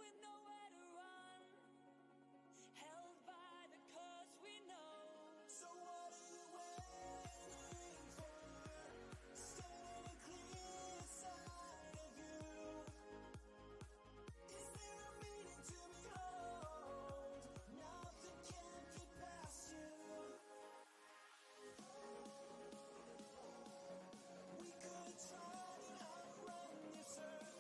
with nowhere to run, held by the curse we know. So what are you waiting for? Stand on the clear side of you. Is there a meaning to behold? Nothing can get past you. We could try to outrun this earth.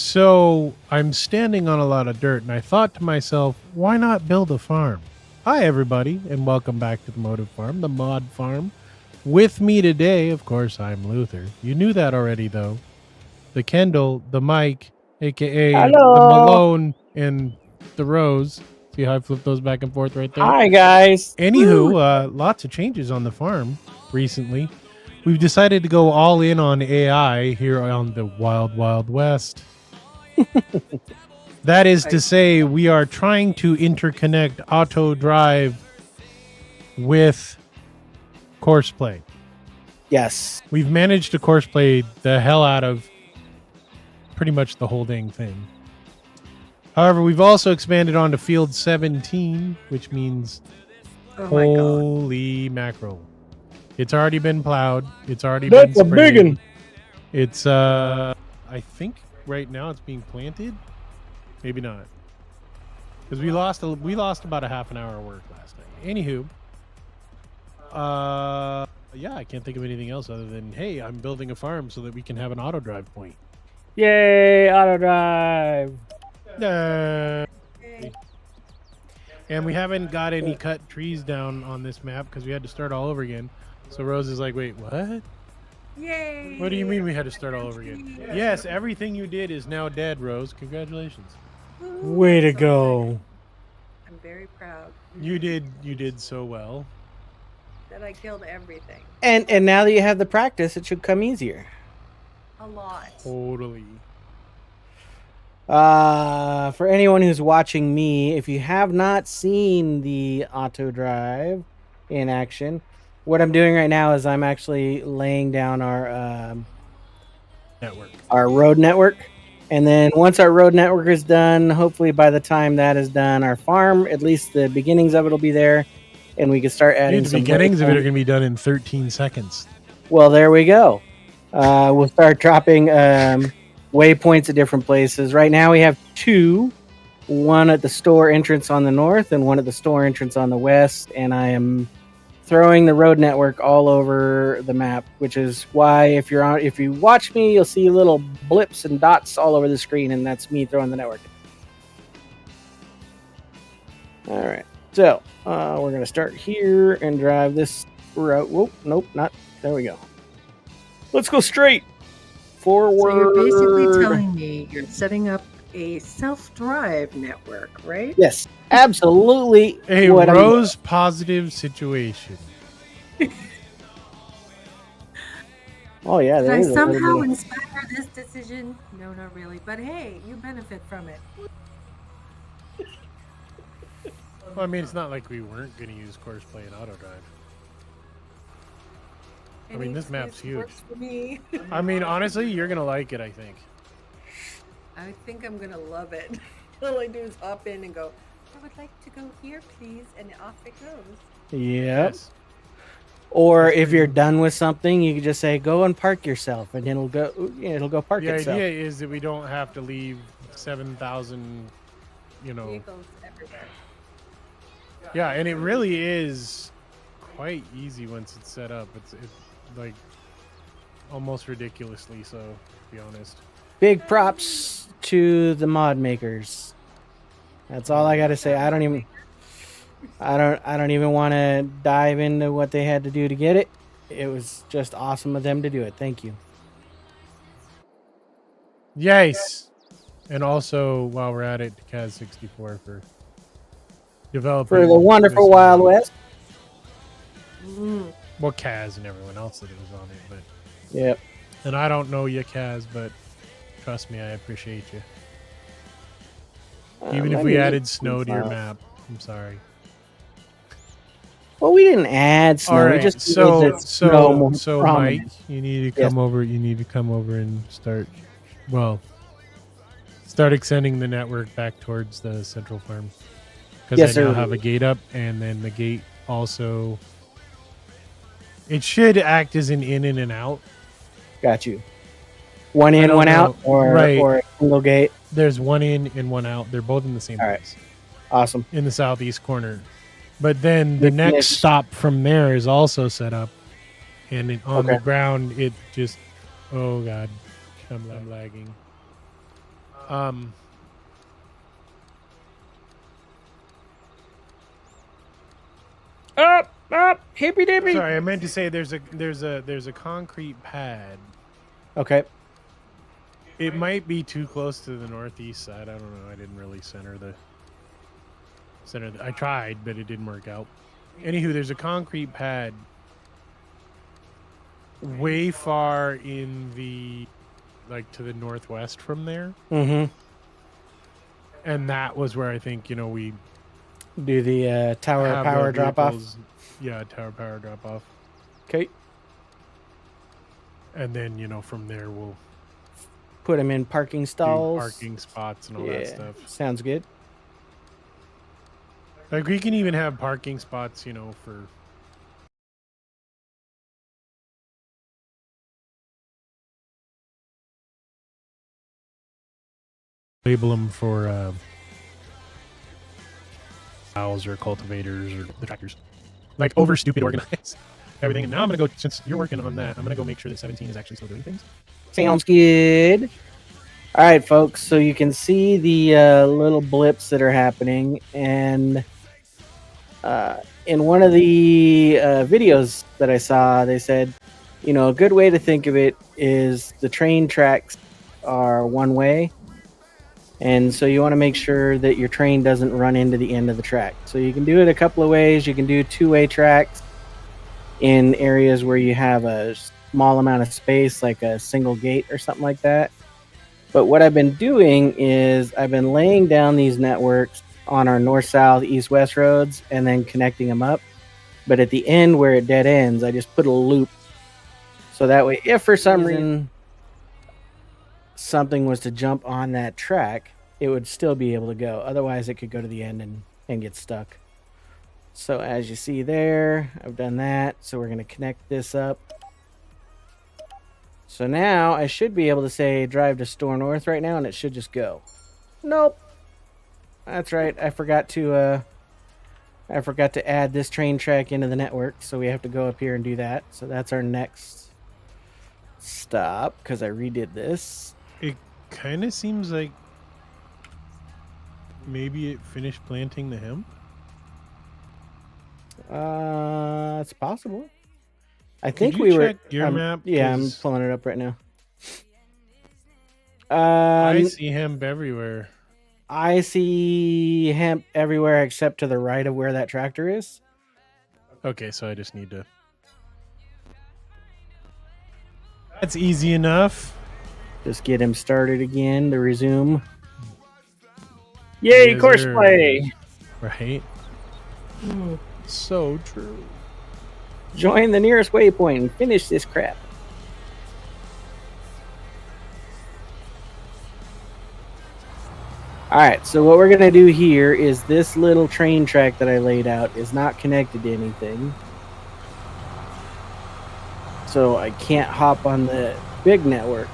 So I'm standing on a lot of dirt, and I thought to myself, why not build a farm? Hi, everybody, and welcome back to the Motive Farm, the Mod Farm. With me today, of course, I'm Luther. You knew that already, though. The Kendall, the Mike, aka Hello. the Malone, and the Rose. See how I flip those back and forth right there? Hi, guys. Anywho, lots of changes on the farm recently. We've decided to go all in on AI here on the Wild Wild West. That is to say, we are trying to interconnect auto drive with courseplay. Yes. We've managed to courseplay the hell out of pretty much the whole dang thing. However, we've also expanded on to field 17, which means holy mackerel. It's already been plowed. It's already been sprayed. That's a big one. It's I think right now it's being planted. Maybe not, because we lost about a half an hour of work last night. Anywho, yeah, I can't think of anything else other than, hey, I'm building a farm so that we can have an auto drive point. Yay, auto drive. And we haven't got any cut trees down on this map because we had to start all over again. So Rose is like, wait, what? Yay! What do you mean we had to start all over again? Yes, everything you did is now dead, Rose. Congratulations. Way to go. I'm very proud. You did so well. That I killed everything. And now that you have the practice, it should come easier. A lot. Totally. For anyone who's watching me, if you have not seen the auto drive in action, what I'm doing right now is I'm actually laying down our road network. And then once our road network is done, hopefully by the time that is done, our farm, at least the beginnings of it will be there. And we can start adding the beginnings of it are going to be done in 13 seconds. Well, there we go. We'll start dropping waypoints at different places. Right now we have two. One at the store entrance on the north and one at the store entrance on the west. And I am throwing the road network all over the map, which is why if you watch me, you'll see little blips and dots all over the screen, and that's me throwing the network. All right, so we're gonna start here and drive this route. Whoop, nope, not there. We go. Let's go straight forward. So you're basically telling me you're setting up a self-drive network, right? Yes, absolutely. A rose positive situation. Oh yeah. Did I somehow inspire this decision? No, not really. But hey, you benefit from it. Well, I mean, it's not like we weren't going to use courseplay and auto drive. I mean, this map's huge. For me. I mean, honestly, you're going to like it, I think. I think I'm going to love it. All I do is hop in and go, I would like to go here, please. And off it goes. Yes. Or if you're done with something, you can just say, go and park yourself. And it'll go park itself. The idea is that we don't have to leave 7,000, vehicles everywhere. Yeah, and it really is quite easy once it's set up. It's like almost ridiculously so, to be honest. Big props to the mod makers. That's all I got to say. I don't even want to dive into what they had to do to get it. It was just awesome of them to do it. Thank you. Yes. And also, while we're at it, to Kaz64 for developing for the wonderful Wild West. Well, Kaz and everyone else that was on it, but yep. And I don't know you, Kaz, but trust me, I appreciate you. Even if we added snow to your map, I'm sorry. Well, we didn't add snow. All right, we just so Mike, you need to come over. You need to come over and start extending the network back towards the central farm. Because I now have a gate up, and then the gate also. It should act as an in and an out. Got you. One in, one out, or a single gate. There's one in and one out. They're both in the same place. Awesome. In the southeast corner. But then the next stop from there is also set up. And on the ground, it just... Oh, God. I'm lagging. Up, hippy dippy. Sorry, I meant to say there's a concrete pad. Okay. It might be too close to the northeast side. I don't know. I didn't really center the. I tried, but it didn't work out. Anywho, there's a concrete pad way far in the, like, to the northwest from there. Mm-hmm. And that was where I think, we Do the tower have power the drop off. vehicles- Yeah, tower power drop off. Okay. And then, from there we'll Put them in parking do stalls. parking spots and all that stuff. Sounds good. Like, we can even have parking spots, for label them for cows or cultivators or the tractors. Like, over stupid organized everything. And now I'm gonna go, since you're working on that, I'm gonna go make sure that 17 is actually still doing things. Sounds good. All right, folks. So you can see the little blips that are happening, and in one of the videos that I saw, they said, a good way to think of it is the train tracks are one way, and so you want to make sure that your train doesn't run into the end of the track. So you can do it a couple of ways. You can do two-way tracks in areas where you have a small amount of space, like a single gate or something like that. But what I've been doing is I've been laying down these networks on our north, south, east, west roads and then connecting them up. But at the end where it dead ends, I just put a loop. So that way, if for some reason something was to jump on that track, it would still be able to go. Otherwise, it could go to the end and get stuck. So as you see there, I've done that. So we're going to connect this up. So now I should be able to say drive to Store North right now, and it should just go. Nope. That's right. I forgot to add this train track into the network, so we have to go up here and do that. So that's our next stop because I redid this. It kind of seems like maybe it finished planting the hemp. It's possible. I Could think you we were. check your map? Yeah, I'm 'Cause pulling it up right now. I see hemp everywhere. I see hemp everywhere except to the right of where that tractor is. Okay, so I just need to. That's easy enough. Just get him started again to resume. Yay, Yes, course sir. play! Right? So true. Join the nearest waypoint and finish this crap. Alright, so what we're going to do here is this little train track that I laid out is not connected to anything. So I can't hop on the big network.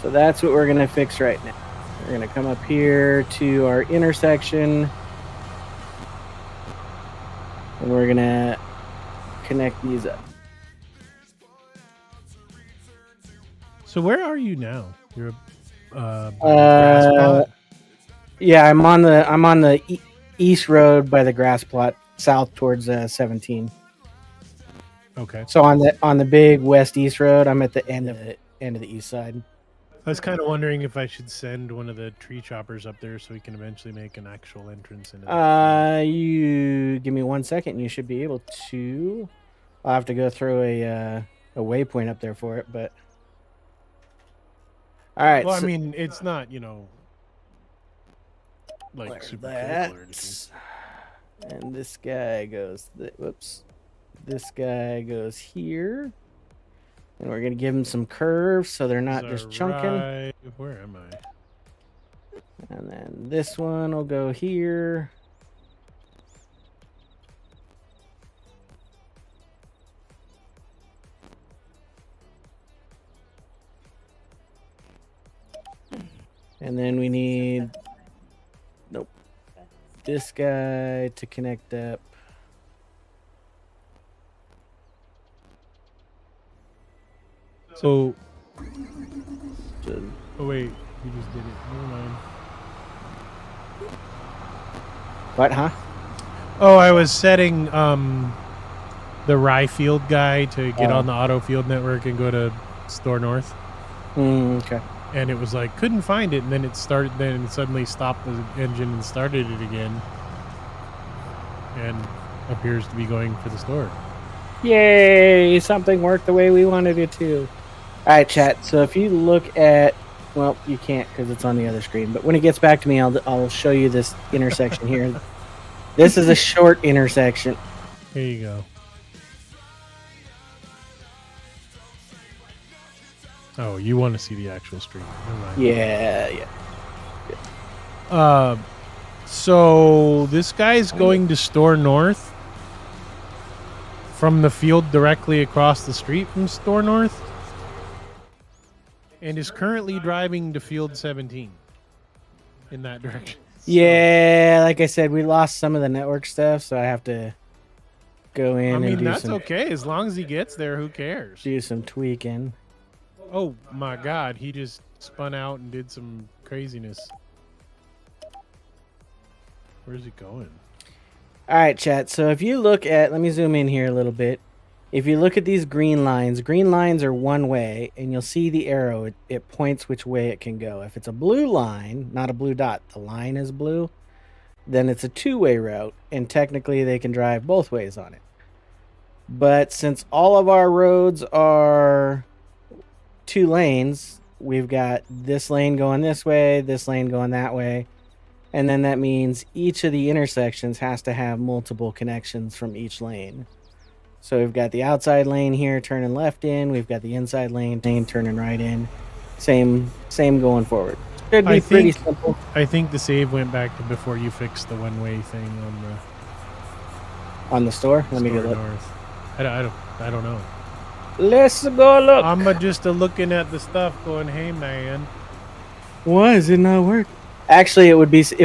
So that's what we're going to fix right now. We're going to come up here to our intersection. And we're going to connect these up. So where are you now? You're grass plot? Yeah, I'm on the east road by the grass plot, south towards 17. Okay. So on the big west east road, I'm at the end of the east side. I was kind of wondering if I should send one of the tree choppers up there so we can eventually make an actual entrance into that. You give me 1 second, and you should be able to. I'll have to go throw a waypoint up there for it, but all right. Well, so I mean, it's not, like Clear super that. critical or anything. And this guy goes. Whoops. This guy goes here, and we're gonna give him some curves so they're not just chunking. Right. Where am I? And then this one will go here. And then we need, nope, this guy to connect up. So, So oh wait, he just did it. Never mind. What, huh? Oh, I was setting the Rye Field guy to get on the Auto Field network and go to Store North. Okay. And it was like, couldn't find it. And then it started, then it suddenly stopped the engine and started it again. And appears to be going for the store. Yay! Something worked the way we wanted it to. All right, chat. So if you look at, well, you can't because it's on the other screen. But when it gets back to me, I'll show you this intersection here. This is a short intersection. Here you go. Oh, you want to see the actual street? Never mind. Yeah. So this guy's going to Store North from the field directly across the street from Store North, and is currently driving to Field 17 in that direction. Yeah, like I said, we lost some of the network stuff, so I have to go in. I mean, and do that's some, okay as long as he gets there. Who cares? do some tweaking. Oh my God, he just spun out and did some craziness. Where's he going? All right, chat. So if you look at, let me zoom in here a little bit. If you look at these green lines are one way, and you'll see the arrow. It points which way it can go. If it's a blue line, not a blue dot, the line is blue, then it's a two-way route, and technically they can drive both ways on it. But since all of our roads are 2 lanes, we've got this lane going this way, this lane going that way, and then that means each of the intersections has to have multiple connections from each lane. So we've got the outside lane here turning left in, we've got the inside lane turning right in. Same going forward. Should be pretty simple. I think the save went back to before you fixed the one-way thing On the store? Let me Store go look. North. I don't know. Let's go look. I'm just looking at the stuff going, hey man. Why is it not working? Actually, it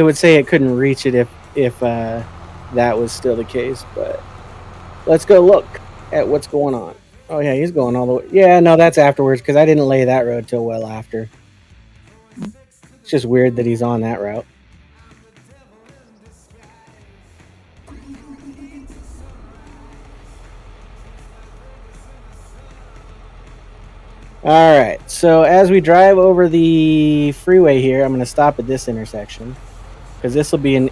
would say it couldn't reach it if that was still the case, but let's go look at what's going on. Oh yeah, he's going all the way. Yeah, no, that's afterwards because I didn't lay that road till well after. It's just weird that he's on that route. All right, so as we drive over the freeway here, I'm going to stop at this intersection because this will be an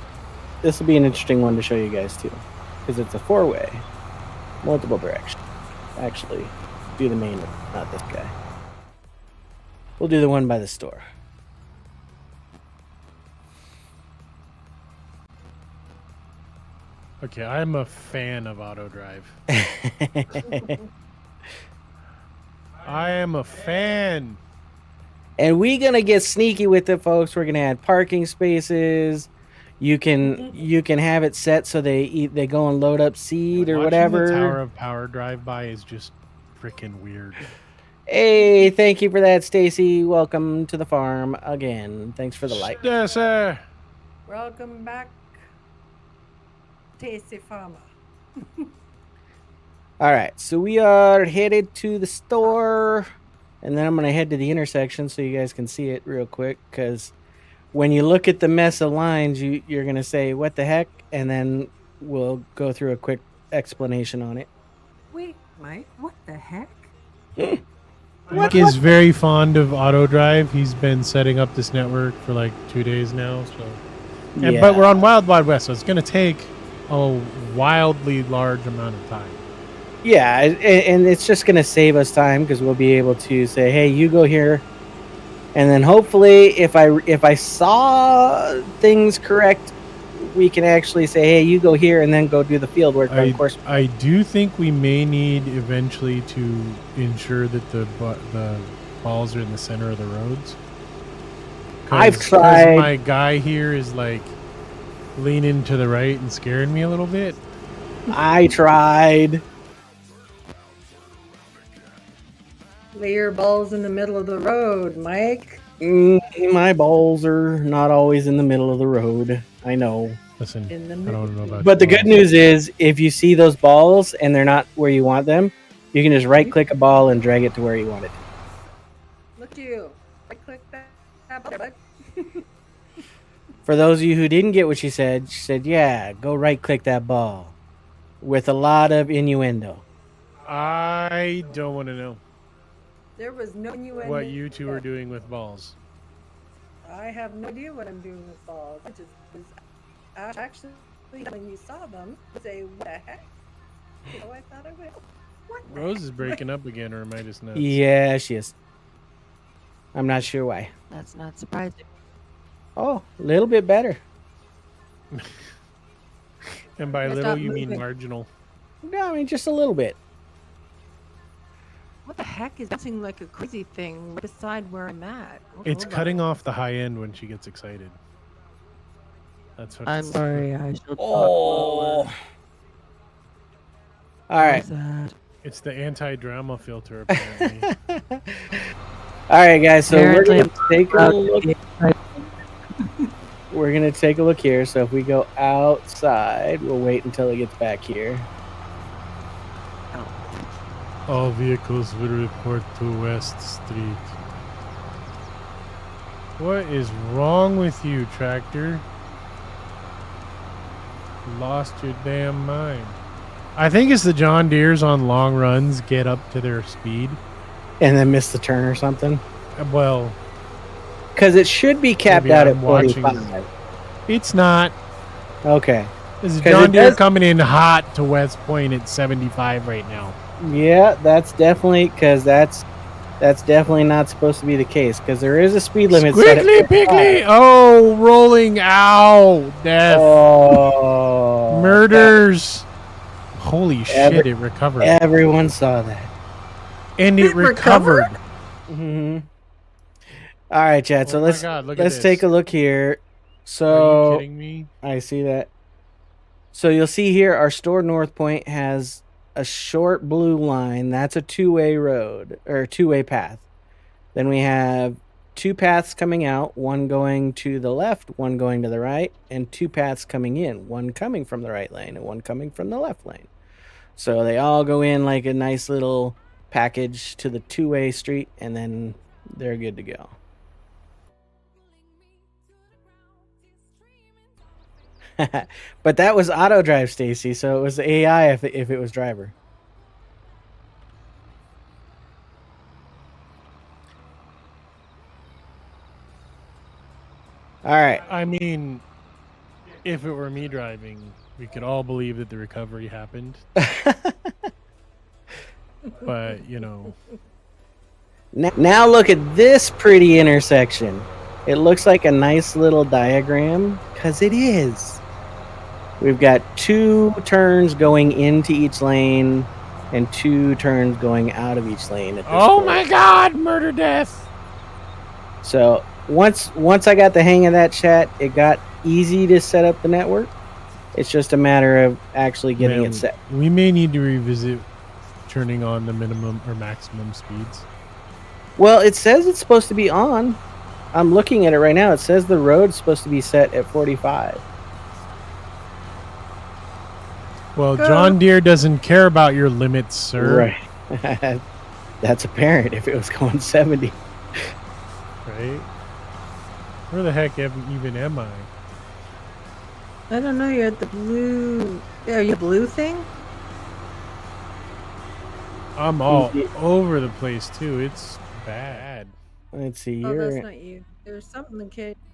interesting one to show you guys too, because it's a 4-way, multiple direction. Actually, do the main one, not this guy. We'll do the one by the store. Okay, I'm a fan of auto drive. I am a fan. And we're gonna get sneaky with it, folks. We're gonna add parking spaces. You can have it set so they go and load up seed or Watching whatever. The Tower of Power drive by is just freaking weird. Hey, thank you for that, Stacy. Welcome to the farm again. Thanks for the like. Yes, sir. Welcome back, Tasty Farmer. All right, so we are headed to the store, and then I'm gonna head to the intersection so you guys can see it real quick. Because when you look at the mess of lines, you're gonna say, "What the heck?" And then we'll go through a quick explanation on it. Wait, Mike, what the heck? Mike is very fond of auto drive. He's been setting up this network for like 2 days now. Yeah. But we're on Wild Wild West, so it's going to take a wildly large amount of time. Yeah, and it's just going to save us time because we'll be able to say, "Hey, you go here," and then hopefully, if I saw things correct, we can actually say, "Hey, you go here," and then go do the field work. Of course, I do think we may need eventually to ensure that the balls are in the center of the roads. I've tried. My guy here is like leaning to the right and scaring me a little bit. I tried. Lay your balls in the middle of the road, Mike. My balls are not always in the middle of the road. I know. Listen, In the I don't know about But the you. good news is, if you see those balls and they're not where you want them, you can just right-click a ball and drag it to where you want it. Look at you. Right click that Bud. For those of you who didn't get what she said, yeah, go right-click that ball. With a lot of innuendo. I don't want to know There was no innuendo. what you two are doing with balls. I have no idea what I'm doing with balls. I just was actually, when you saw them, say, what the heck? So I thought I would. What the Rose heck? is breaking up again, or am I just nuts? Yeah, she is. I'm not sure why. That's not surprising. Oh, a little bit better. And by Yeah, little, stop you mean moving. marginal. No, I mean, just a little bit. What the heck is bouncing like a crazy thing right beside where I'm at? It's Hold cutting on. off the high end when she gets excited. That's what I'm it's- sorry, I shall talk Oh. lower. All right. How's that? It's the anti-drama filter, apparently. All right, guys. So we're Apparently gonna take a proud to look. be- We're gonna take a look here. So if we go outside, we'll wait until it gets back here. All vehicles will report to West Street. What is wrong with you, tractor? Lost your damn mind. I think it's the John Deeres on long runs get up to their speed. And then miss the turn or something. Well, Because it should be capped Maybe out I'm at watching 45. it's not. Okay. This is 'Cause John it Deere does- coming in hot to West Point at 75 right now. Yeah, that's definitely because that's definitely not supposed to be the case because there is a speed limit. set at Squiggly 55. piggly! Oh, rolling out! Death! Oh, Murders! Holy shit! It recovered, Everyone saw that. and it It recovered? recovered. Mm-hmm. All right, Chad. So Oh my let's God, look at let's this. take a look here. Are you So kidding me? I see that. So you'll see here our store North Point has a short blue line. That's a two-way road or two-way path. Then we have two paths coming out, one going to the left, one going to the right, and two paths coming in, one coming from the right lane and one coming from the left lane. So they all go in like a nice little package to the two-way street, and then they're good to go. But that was auto drive, Stacy, so it was AI if it was driver. All right. I mean, if it were me driving, we could all believe that the recovery happened. But, you know, Now look at this pretty intersection. It looks like a nice little diagram because it is. We've got two turns going into each lane and two turns going out of each lane. At this oh point. my God, murder death! So once I got the hang of that, chat, it got easy to set up the network. It's just a matter of actually getting Man, it set. We may need to revisit turning on the minimum or maximum speeds. Well, it says it's supposed to be on. I'm looking at it right now. It says the road's supposed to be set at 45. Well, Go. John Deere doesn't care about your limits, sir. Right. That's apparent if it was going 70. Right? Where the heck even am I? I don't know. You're at the blue. Yeah, you blue thing? I'm all Yeah. over the place too. It's bad. Let's see. Oh, that's You're, not you. There's something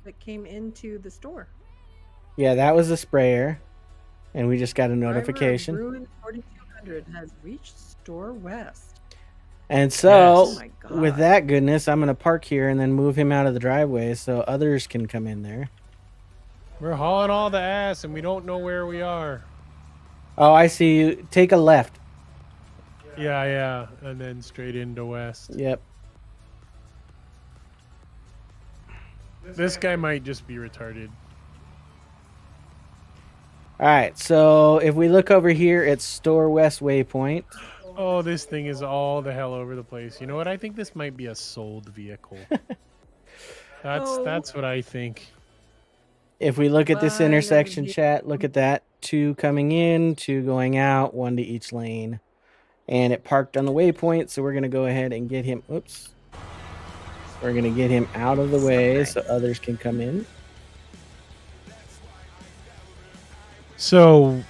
that came into the store. yeah, that was a sprayer. And we just got a Driver of notification. Bruin 4200 has reached store west. And so, Yes. Oh my God. with that goodness, I'm going to park here and then move him out of the driveway so others can come in there. We're hauling all the ass and we don't know where we are. Oh, I see you. Take a left. Yeah. And then straight into west. Yep. This guy might just be retarded. All right. So, if we look over here at Store West Waypoint. Oh, this thing is all the hell over the place. You know what? I think this might be a sold vehicle. Oh. That's what I think. If we look at this Fine, intersection, yeah. chat, look at that. Two coming in, two going out, one to each lane. And it parked on the waypoint, so we're going to go ahead and get him. Oops. We're gonna get him out of the way nice. so others can come in. So,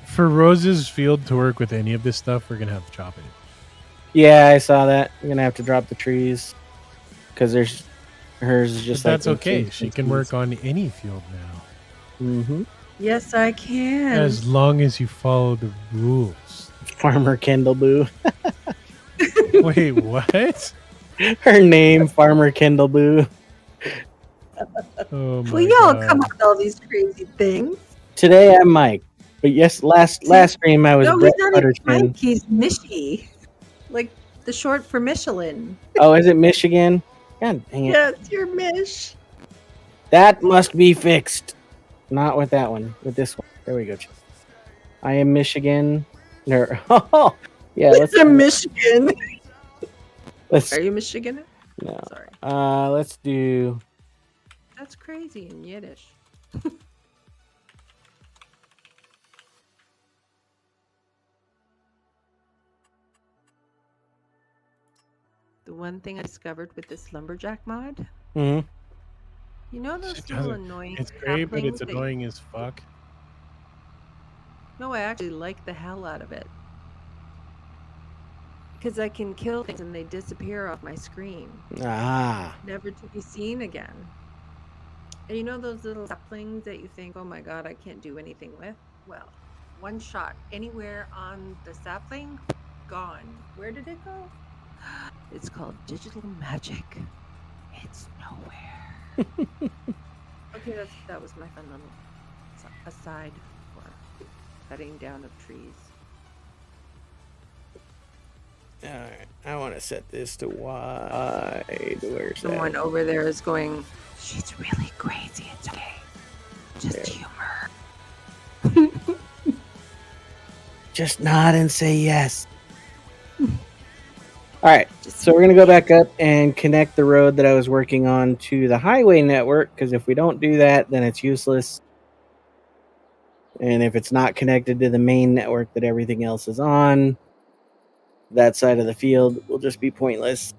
for Rose's field to work with any of this stuff, we're gonna have to chop it. Yeah, I saw that. I'm gonna have to drop the trees because there's hers is just But like that's okay. She can work on any field now, Mm-hmm. Yes, I can. as long as you follow the rules. Farmer Kendall Boo. Wait, what? Her name, Farmer Kendall Boo. Oh my Well, y'all god! come up with all these crazy things. Today I'm Mike, but yes, last stream I was No, Brett he's not even Butterskin. Mike. He's Mishy. Like the short for Michelin. Oh, is it Michigan? God dang it! Yes, you're Mish. That must be fixed. Not with that one. With this one. There we go. I am Michigan. Oh, yeah. It's a Michigan. Let's. Are you Michigan? No. Sorry. Let's do. That's crazy in Yiddish. The one thing I discovered with this lumberjack mod, Mhm. you know those It little doesn't- annoying It's great, but it's saplings that- annoying as fuck. No, I actually like the hell out of it. Because I can kill things and they disappear off my screen, Ah. never to be seen again. And you know those little saplings that you think, oh my god, I can't do anything with? Well, one shot anywhere on the sapling, gone. Where did it go? It's called digital magic. It's nowhere. Okay, that was my fun little aside for cutting down of trees. All right. I want to set this to wide. Where's Someone that? over there is going, she's really crazy. It's okay. Just humor. Just nod and say yes. All right. So we're going to go back up and connect the road that I was working on to the highway network, because if we don't do that, then it's useless. And if it's not connected to the main network that everything else is on, that side of the field will just be pointless.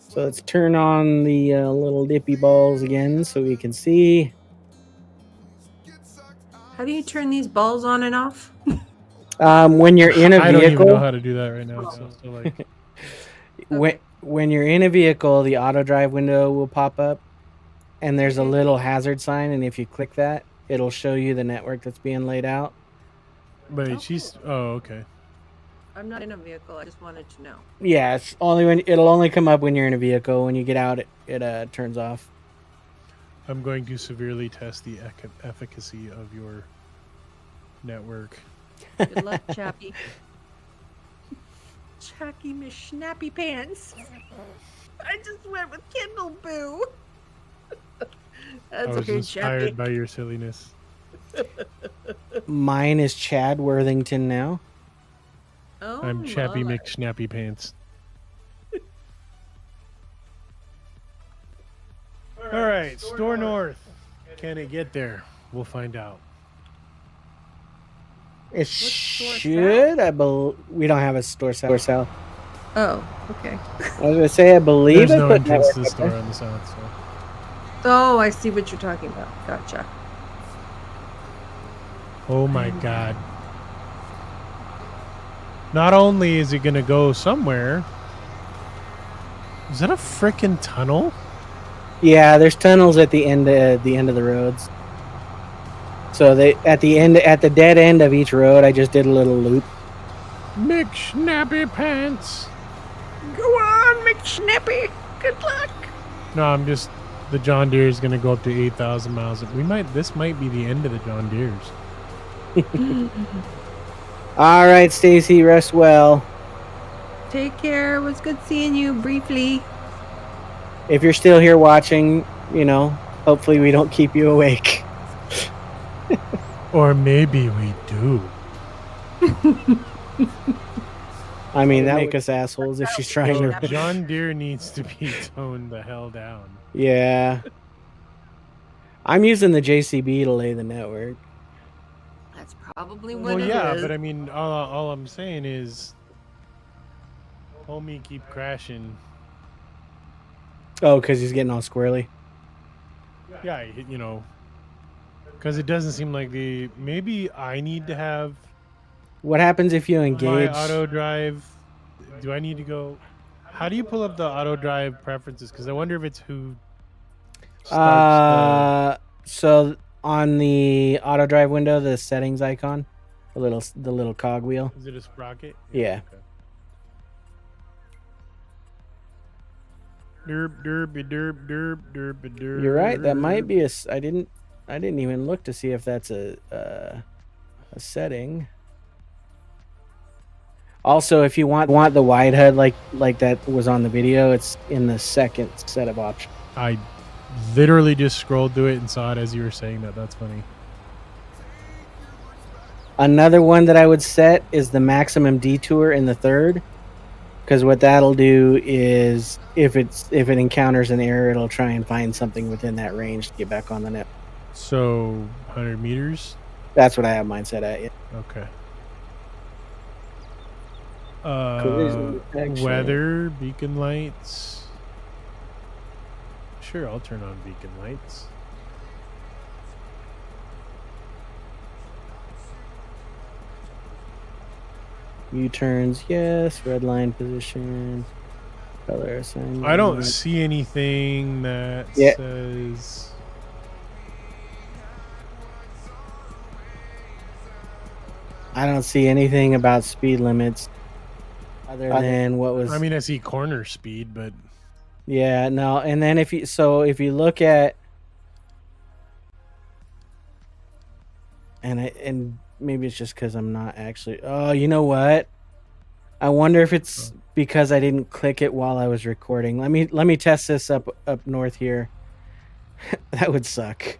So let's turn on the little dippy balls again so we can see. How do you turn these balls on and off? When you're in a I don't even know vehicle, how to do that right now. So like, when you're in a vehicle, the auto drive window will pop up, and there's a little hazard sign, and if you click that, it'll show you the network that's being laid out. but she's. Oh, okay. I'm not in a vehicle. I just wanted to know. Yeah, it's only when it'll only come up when you're in a vehicle. When you get out, it turns off. I'm going to severely test the efficacy of your network. Good luck, Chappie. Chappie, Miss Snappy Pants. I just went with Kindle Boo. That's I was okay, inspired Chappie. by your silliness. Mine is Chad Worthington now. Oh, I'm Chappy my. McSnappy Pants. All right, store north. Can it get there? We'll find out. It store should. We don't have a store south. Oh, okay. I was gonna say I believe There's I no put entrance to network the up store there. on the south. So. Oh, I see what you're talking about. Gotcha. Oh my god. Not only is it gonna go somewhere. Is that a frickin' tunnel? Yeah, there's tunnels at the end of the roads. So they at the dead end of each road, I just did a little loop. McSnappy Pants. Go on, McSnippy. Good luck. No, I'm just. The John Deere is gonna go up to 8,000 miles. This might be the end of the John Deeres. All right, Stacy, rest well. Take care. It was good seeing you briefly. If you're still here watching, hopefully we don't keep you awake. Or maybe we do. I mean, that would make us assholes if she's trying So to. John Deere needs to be toned the hell down. Yeah. I'm using the JCB to lay the network. That's probably what Well, it yeah, is. but I mean, all I'm saying is, homie keep crashing. Oh, because he's getting all squirrely. Yeah, you know, because it doesn't seem like the. Maybe I need to have What happens if you my engage? auto drive. Do I need to go? How do you pull up the auto drive preferences? Because I wonder if it's who starts So on the auto drive window, the settings icon, the little cog wheel. Is it a sprocket? Yeah. Okay. Derp derp derp derp derp derp. You're right. That might be a. I didn't even look to see if that's a setting. Also, if you want the wide HUD like that was on the video, it's in the second set of options. I literally just scrolled through it and saw it as you were saying that. That's funny. Another one that I would set is the maximum detour in the third, because what that'll do is if it encounters an error, it'll try and find something within that range to get back on the net. So 100 meters. That's what I have mine set at. Yeah. Okay. Collision detection. Weather, beacon lights. Sure, I'll turn on beacon lights. U-turns, yes. Red line position. Color assignment. I don't see anything that Yeah. says. I don't see anything about speed limits other than what was. I mean, I see corner speed, but Yeah, no. And then if you look at and maybe it's just because I'm not actually. Oh, you know what? I wonder if it's because I didn't click it while I was recording. Let me test this up north here. That would suck.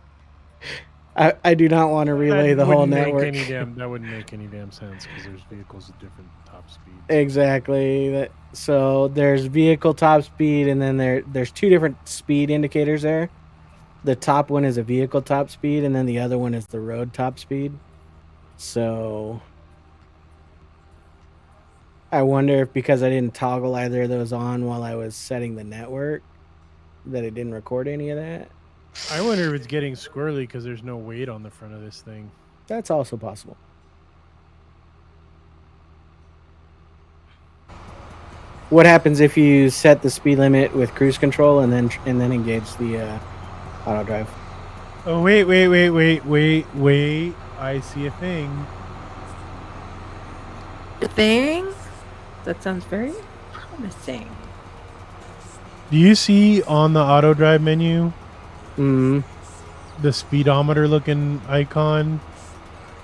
I do not want to relay the whole network. That wouldn't make any damn sense because there's vehicles at different top speeds. Exactly. So there's vehicle top speed, and then there's two different speed indicators there. The top one is a vehicle top speed, and then the other one is the road top speed. So I wonder if because I didn't toggle either of those on while I was setting the network, that it didn't record any of that. I wonder if it's getting squirrely because there's no weight on the front of this thing. That's also possible. What happens if you set the speed limit with cruise control and then engage the auto drive? Oh wait! I see a thing. The thing? That sounds very promising. Do you see on the auto drive menu the speedometer looking icon?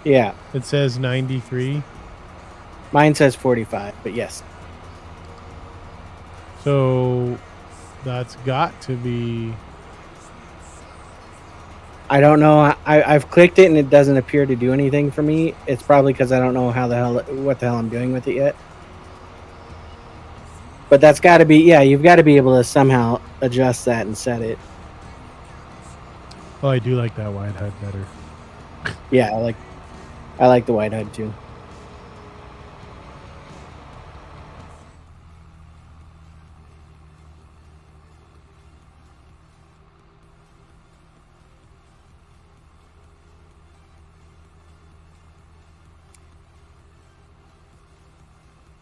Yeah. It says 93. Mine says 45, but yes. So that's got to be. I don't know. I've clicked it and it doesn't appear to do anything for me. It's probably because I don't know what the hell I'm doing with it yet. But that's got to be, yeah, you've got to be able to somehow adjust that and set it. Oh, I do like that wide HUD better. Yeah, I like the wide HUD too.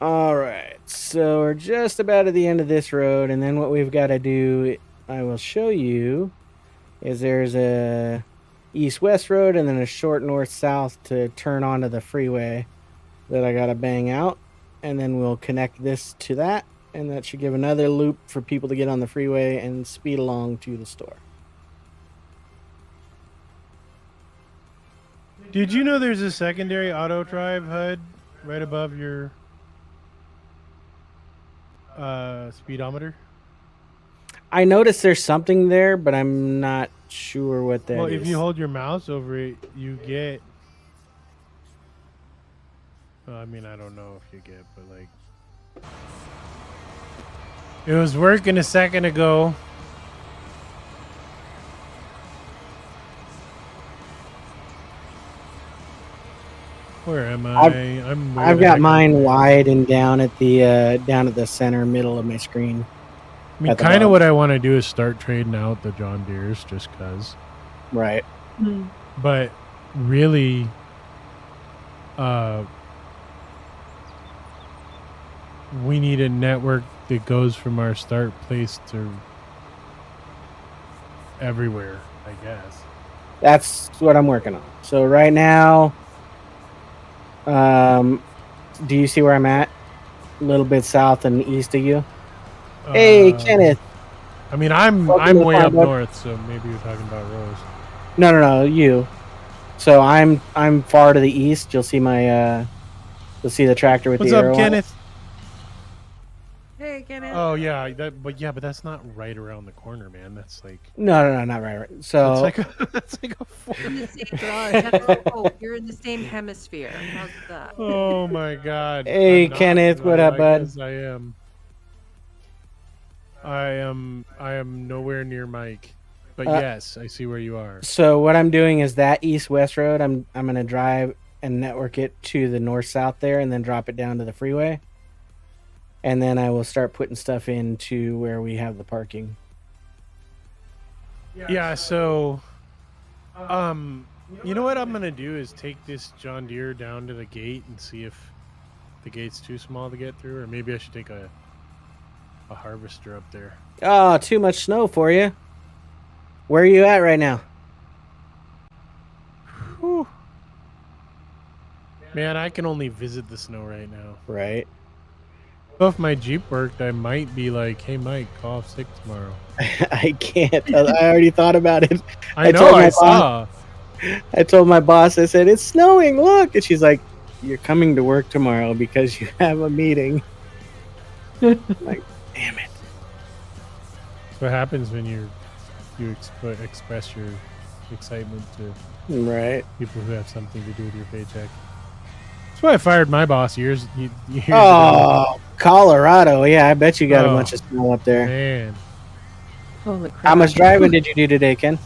All right, so we're just about at the end of this road, and then what we've got to do, I will show you, is there's a east-west road and then a short north-south to turn onto the freeway that I got to bang out, and then we'll connect this to that, and that should give another loop for people to get on the freeway and speed along to the store. Did you know there's a secondary auto drive HUD right above your speedometer? I noticed there's something there, but I'm not sure what that is. Well, if you hold your mouse over it, you get. Well, I mean, I don't know if you get, but like, It was working a second ago. Where am I? I've got mine wide and down at the center middle of my screen. I mean, at the kind of bottom. what I want to do is start trading out the John Deeres just because. Right. But really, we need a network that goes from our start place to everywhere, I guess. That's what I'm working on. So right now, do you see where I'm at? A little bit south and east of you. Hey, Kenneth. I mean, I'm Welcome to way the up farm, north, so maybe you're talking about Rose. No, you. So I'm far to the east. You'll see my you'll see the tractor with What's the up, arrow on it. Kenneth? Hey, Kenneth. Oh yeah, but that's not right around the corner, man. That's like No, not right. So that's like a You're in the same God. oh, you're in the same hemisphere. How's that? Oh my God. Hey, I'm not, Kenneth, but what up, I bud? guess I am. I am nowhere near Mike. But yes, I see where you are. So what I'm doing is that east-west road. I'm gonna drive and network it to the north-south there, and then drop it down to the freeway. And then I will start putting stuff into where we have the parking. Yeah, so you know what I'm gonna do is take this John Deere down to the gate and see if the gate's too small to get through, or maybe I should take a harvester up there. Oh, too much snow for you. Where are you at right now? Whew. Man, I can only visit the snow right now. Right. So if my Jeep worked, I might be like, hey Mike, call off sick tomorrow. I can't. I already thought about it. I know, told my I saw. I told my boss, I said, it's snowing, look. And she's like, you're coming to work tomorrow because you have a meeting. I'm like, damn it. That's what happens when you express your excitement to Right. people who have something to do with your paycheck. That's why I fired my boss years ago. Oh, Colorado. Yeah, I bet you got a bunch of snow up there. Man. Holy crap. How much driving did you do today, Ken?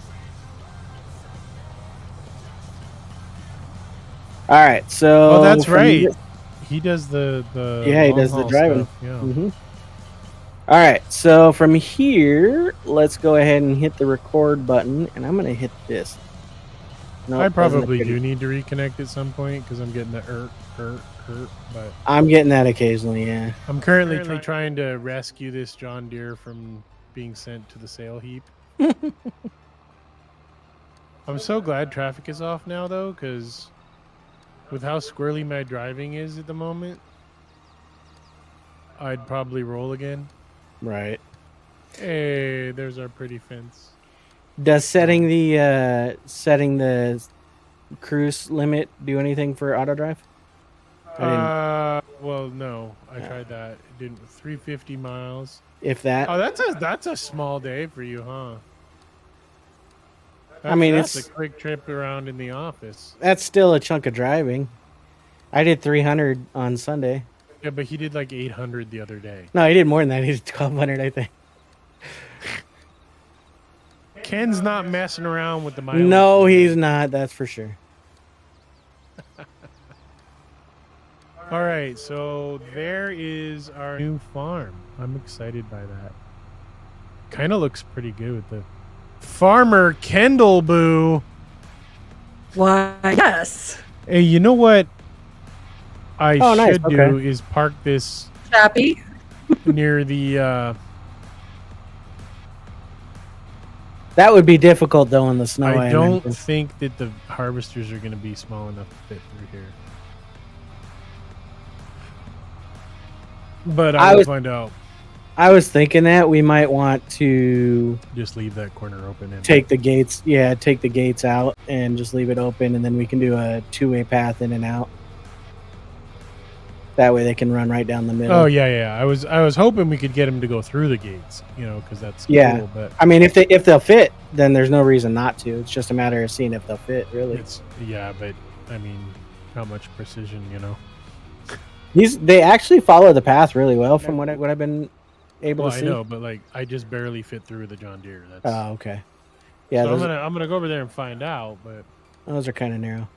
All right, so... Oh, that's right. He does the yeah, he does the long-haul driving. stuff, yeah. Mm-hmm. All right, so from here, let's go ahead and hit the record button, and I'm going to hit this. Nope, I doesn't probably look do good. need to reconnect at some point because I'm getting the but I'm getting that occasionally, yeah. I'm currently trying to rescue this John Deere from being sent to the sale heap. I'm so glad traffic is off now, though, because with how squirrely my driving is at the moment, I'd probably roll again. Right. Hey, there's our pretty fence. Does setting the cruise limit do anything for auto drive? Well, no, I tried that. It didn't. 350 miles. If that. Oh, that's a small day for you, huh? I mean, that's it's a quick trip around in the office. That's still a chunk of driving. I did 300 on Sunday. Yeah, but he did like 800 the other day. No, he did more than that. He did 1,200, I think. Ken's not messing around with the mileage. No, he's not. That's for sure. All right, so there is our new farm. I'm excited by that. Kind of looks pretty good with the Farmer Kendall Boo. Why, yes. Hey, you know what I nice, should do is park this Chappy. near the That would be difficult, though, in the snow. I don't imagine. think that the harvesters are going to be small enough to fit through here. But I will find out. I was thinking that we might want to Just leave that corner open. And take the gates. Yeah, take the gates out and just leave it open, and then we can do a two-way path in and out. That way they can run right down the middle. Oh yeah. I was hoping we could get them to go through the gates, because that's cool. But I mean, if they'll fit, then there's no reason not to. It's just a matter of seeing if they'll fit, really. but I mean, how much precision, They actually follow the path really well from what I've been able Well, to I see. know, but like I just barely fit through the John Deere. That's Oh, okay. Yeah, so those, I'm gonna go over there and find out. But those are kind of narrow.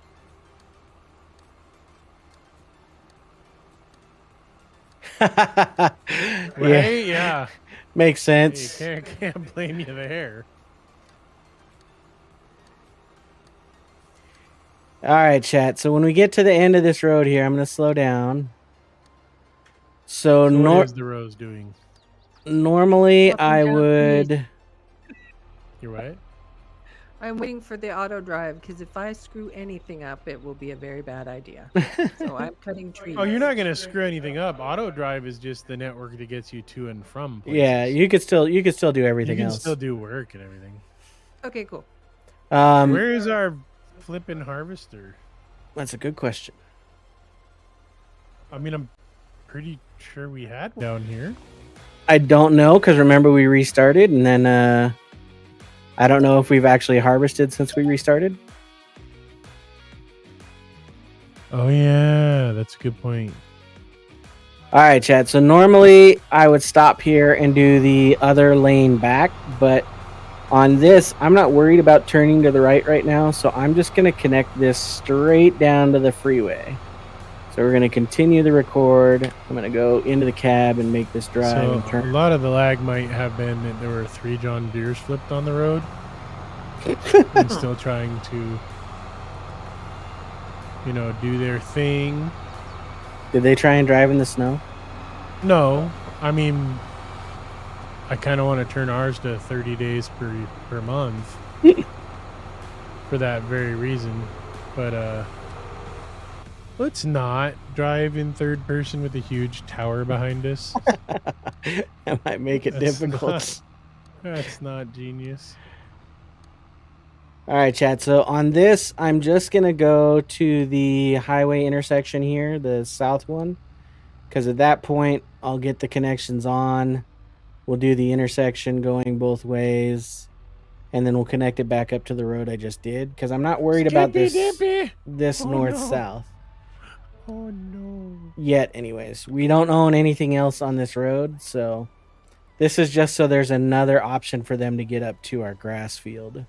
right, yeah, Makes you sense. can't blame you there. All right, chat. So when we get to the end of this road here, I'm going to slow down. So, So what is the Rose doing? normally Dropping I down would. You're right. I'm waiting for the auto drive because if I screw anything up, it will be a very bad idea. So I'm cutting trees. Oh, you're not gonna screw anything up. Auto drive is just the network that gets you to and from places. Yeah, you could still do everything you can else. still do work and everything. Okay, cool. Where is our flipping harvester? That's a good question. I mean, I'm pretty sure we had one down here. I don't know because remember we restarted and then I don't know if we've actually harvested since we restarted. Oh yeah, that's a good point. All right, Chad. So normally I would stop here and do the other lane back, but on this, I'm not worried about turning to the right now, so I'm just going to connect this straight down to the freeway. So we're going to continue the record. I'm going to go into the cab and make this drive So and turn. a lot of the lag might have been that there were 3 John Deeres flipped on the road. And still trying to, do their thing. Did they try and drive in the snow? No, I mean, I kind of want to turn ours to 30 days per month for that very reason. But let's not drive in third person with a huge tower behind us. That might make it difficult. That's not genius. All right, Chad. So on this, I'm just going to go to the highway intersection here, the south one, because at that point, I'll get the connections on. We'll do the intersection going both ways, and then we'll connect it back up to the road I just did, because I'm not worried about this Oh, north-south. Oh, no. Yet, anyways. We don't own anything else on this road, so this is just so there's another option for them to get up to our grass field.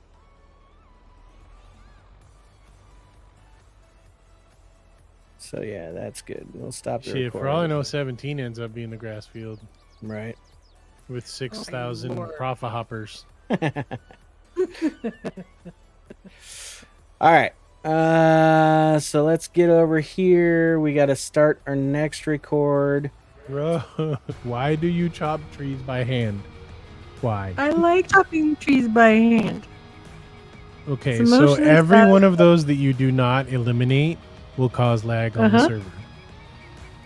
So yeah, that's good. We'll stop the Shit, for recording. all I know, 17 ends up being the grass field Right. with 6,000 Lord. profit hoppers. All right. So let's get over here. We got to start our next record. Bro, why do you chop trees by hand? Why? I like chopping trees by hand. Okay, It's so emotionally every one of satisfying. those that you do not eliminate will cause lag on the server.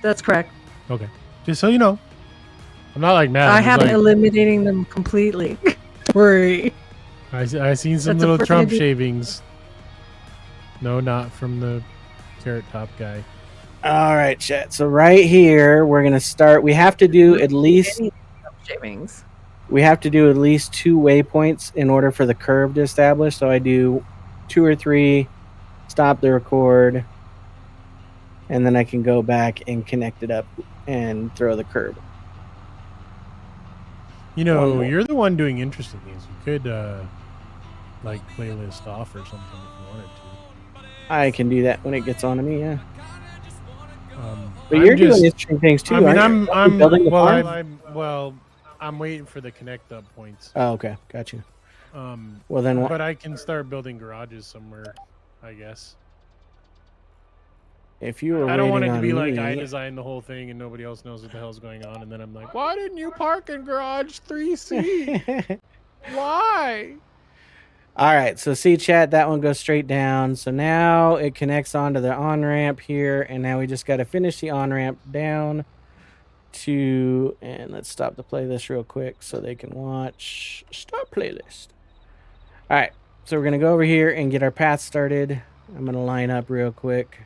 That's correct. Okay, just so you know. I'm not like mad. I I'm just haven't like, eliminating them completely. Worry. I seen some That's the little first thing I Trump do. shavings. No, not from the Carrot Top guy. All right, chat. So right here, we're going to start. We have to do at least Any shavings. we have to do at least 2 waypoints in order for the curve to establish. So I do 2 or 3, stop the record, and then I can go back and connect it up and throw the curve. You know, One more. you're the one doing interesting things. You could, like, playlist off or something if you wanted to. I can do that when it gets on to me, yeah. But I'm you're just- doing interesting things too. I mean, aren't you? I'm building the well, farm? I'm waiting for the connect up points. Oh, okay, got you. Well, then what? but I can start building garages somewhere, I guess. If you were I don't want it waiting to be on like me, I designed the whole thing and nobody else knows what the hell's going on, and then I'm like, why didn't you park in garage 3C? Why? All right, so see, chat, that one goes straight down. So now it connects onto the on ramp here, and now we just got to finish the on ramp down to, and let's stop the playlist real quick so they can watch. Stop playlist. All right, so we're gonna go over here and get our path started. I'm gonna line up real quick.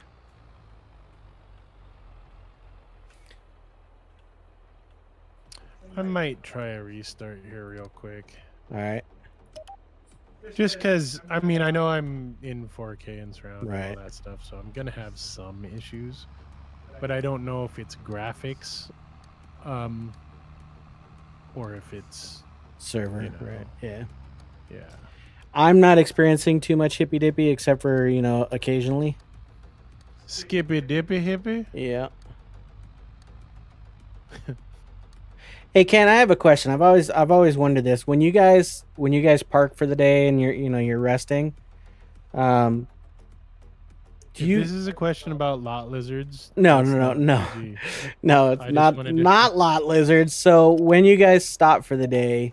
I might try a restart here real quick. All right, Just because, I mean, I know I'm in 4K and surround and Right. all that stuff, so I'm going to have some issues. but I don't know if it's graphics, or if it's Server, you know. right? Yeah. Yeah. I'm not experiencing too much hippy dippy except for occasionally. Skippy dippy hippie. Yeah. Hey Ken, I have a question. I've always wondered this. When you guys park for the day and you're resting, do If you this is a question about lot lizards, no that's no no not no PG. no, it's I just not wanted to- lot lizards. So when you guys stop for the day,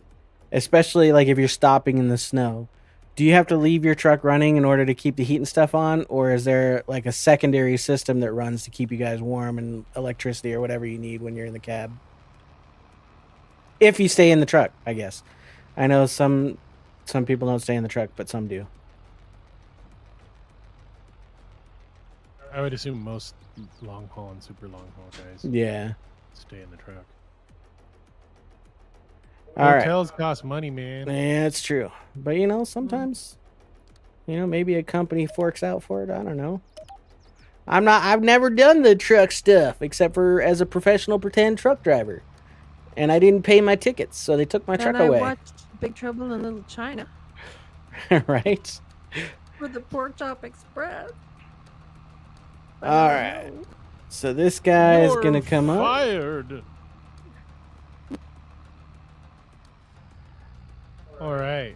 especially like if you're stopping in the snow, do you have to leave your truck running in order to keep the heat and stuff on, or is there like a secondary system that runs to keep you guys warm and electricity or whatever you need when you're in the cab? If you stay in the truck, I guess. I know some people don't stay in the truck, but some do. I would assume most long haul and super long haul guys Yeah. stay in the truck. All right. Hotels cost money, man. Yeah, it's true. But sometimes maybe a company forks out for it. I don't know. I've never done the truck stuff except for as a professional pretend truck driver. And I didn't pay my tickets, so they took my truck And I away. watched Big Trouble in Little China Right? with the Pork Chop Express. I All don't right. know. So this guy is You're going to come up. fired. All right.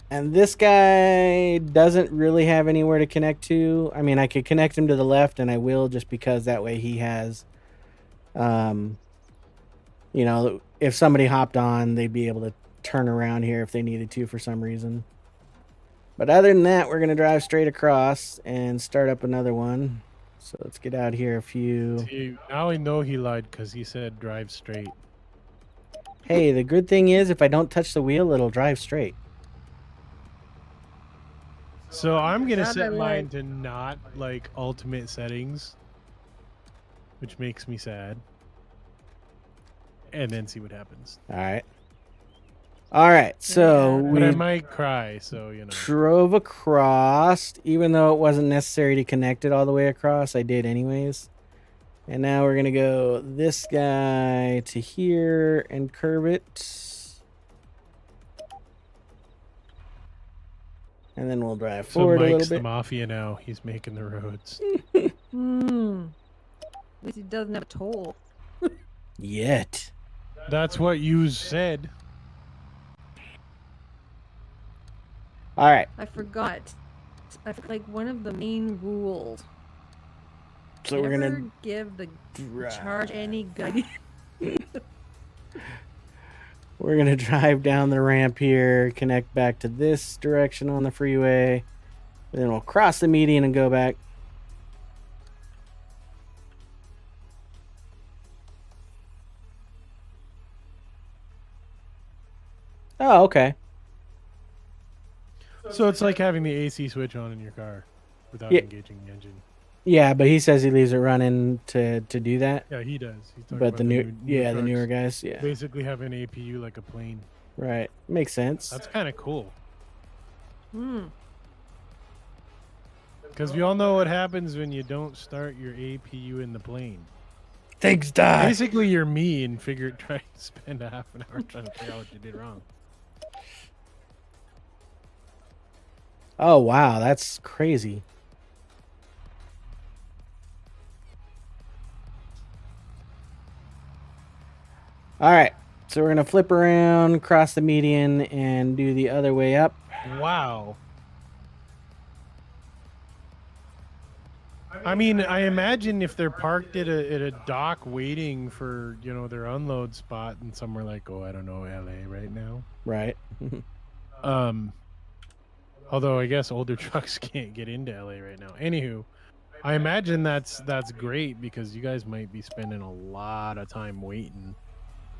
And this guy doesn't really have anywhere to connect to. I mean, I could connect him to the left, and I will, just because that way he has, if somebody hopped on, they'd be able to turn around here if they needed to for some reason. But other than that, we're going to drive straight across and start up another one. So let's get out here a few. See, now I know he lied because he said drive straight. Hey, the good thing is if I don't touch the wheel, it'll drive straight. So I'm going to That I set mine like. to not like ultimate settings, which makes me sad. And then see what happens. All right. All right. So Yeah. But I we might cry, so drove across, even though it wasn't necessary to connect it all the way across. I did anyways. And now we're going to go this guy to here and curve it. And then we'll drive So forward a Mike's little the bit. mafia now. He's making the roads. At least he doesn't have a toll. Yet. That's what you said. All right. I forgot. Like one of the main rules. So we're Never going to give the drive. charge any guidance. We're going to drive down the ramp here, connect back to this direction on the freeway. And then we'll cross the median and go back. Oh, okay. So it's like having the AC switch on in your car without Yeah. engaging the engine. Yeah, but he says he leaves it running to do that. Yeah, he does. He's talking But about the new the trucks newer guys, yeah. basically have an APU like a plane. Right. Makes sense. That's kind of cool. Hmm. Because we all know what happens when you don't start your APU in the plane. Things die. Basically, you're me and try to spend a half an hour trying to figure out what you did wrong. Oh, wow, that's crazy. All right. So we're going to flip around, cross the median, and do the other way up. Wow. I mean, I imagine if they're parked at a dock waiting for, their unload spot in somewhere like, I don't know, LA right now. Right. Although I guess older trucks can't get into LA right now. Anywho, I imagine that's great because you guys might be spending a lot of time waiting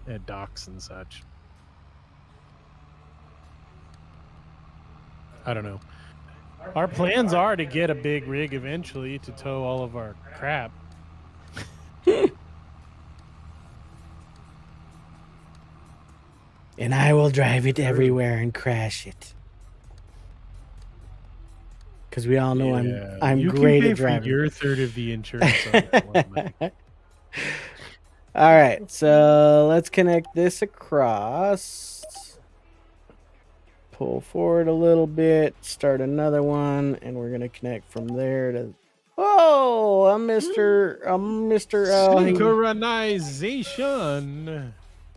at docks and such. I don't know. Our plans are to get a big rig eventually to tow all of our crap. And I will drive it everywhere and crash it. because we all know I'm you great can pay at driving. for your third of the insurance on that one, Mike. All right, so let's connect this across. Pull forward a little bit, start another one, and we're gonna connect from there to. Oh, I'm Mr. Synchronization.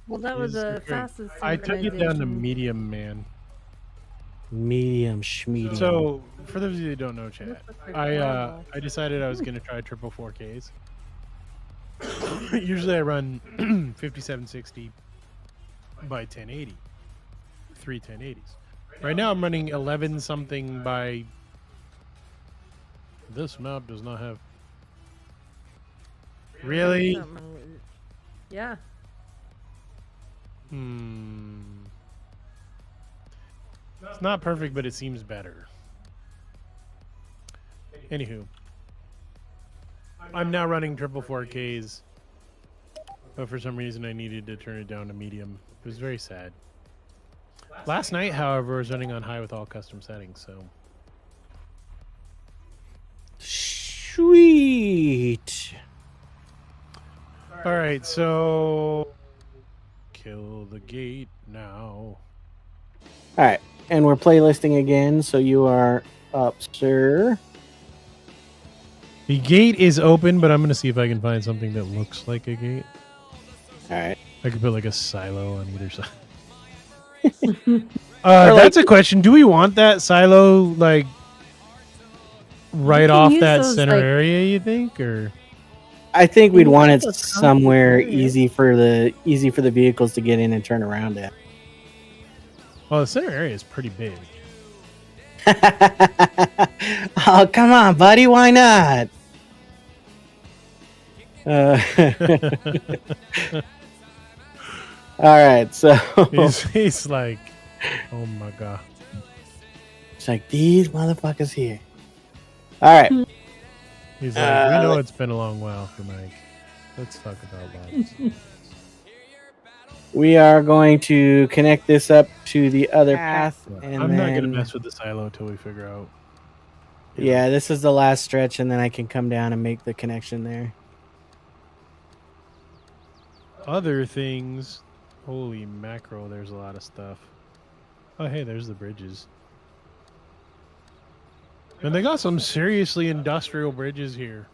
Well, that was is the great. fastest. I took it down to synchronization. medium, man. medium schmedium. So, for those of you who don't know, chat, This looks like I horrible. decided I was gonna try triple 4Ks. Usually I run 5760 by 1080, 3 1080s. Right now I'm running 11 something by. This map does not have. Really? Yeah. It's not perfect, but it seems better. Anywho, I'm now running triple 4Ks, but for some reason I needed to turn it down to medium. It was very sad. Last night, however, I was running on high with all custom settings, so. Sweet. All right, so kill the gate now. All right, and we're playlisting again, so you are up, sir. The gate is open, but I'm going to see if I can find something that looks like a gate. All right. I could put like a silo on either side. That's a question. Do we want that silo like right can off use that those, center like- area? You think, or I think we'd You want got it those concrete somewhere areas. easy for the vehicles to get in and turn around at. well, the center area is pretty big. Oh, come on, buddy. Why not? All right, so He's like, oh my god. it's like these motherfuckers here. All right. He's like, we know it's been a long while for Mike. Let's talk about lives. We are going to connect this up to the other path. And I'm not then, gonna mess with the silo until we figure out. Yeah, this is the last stretch, and then I can come down and make the connection there. Other things. Holy mackerel, there's a lot of stuff. Oh, hey, there's the bridges. And they got some seriously industrial bridges here.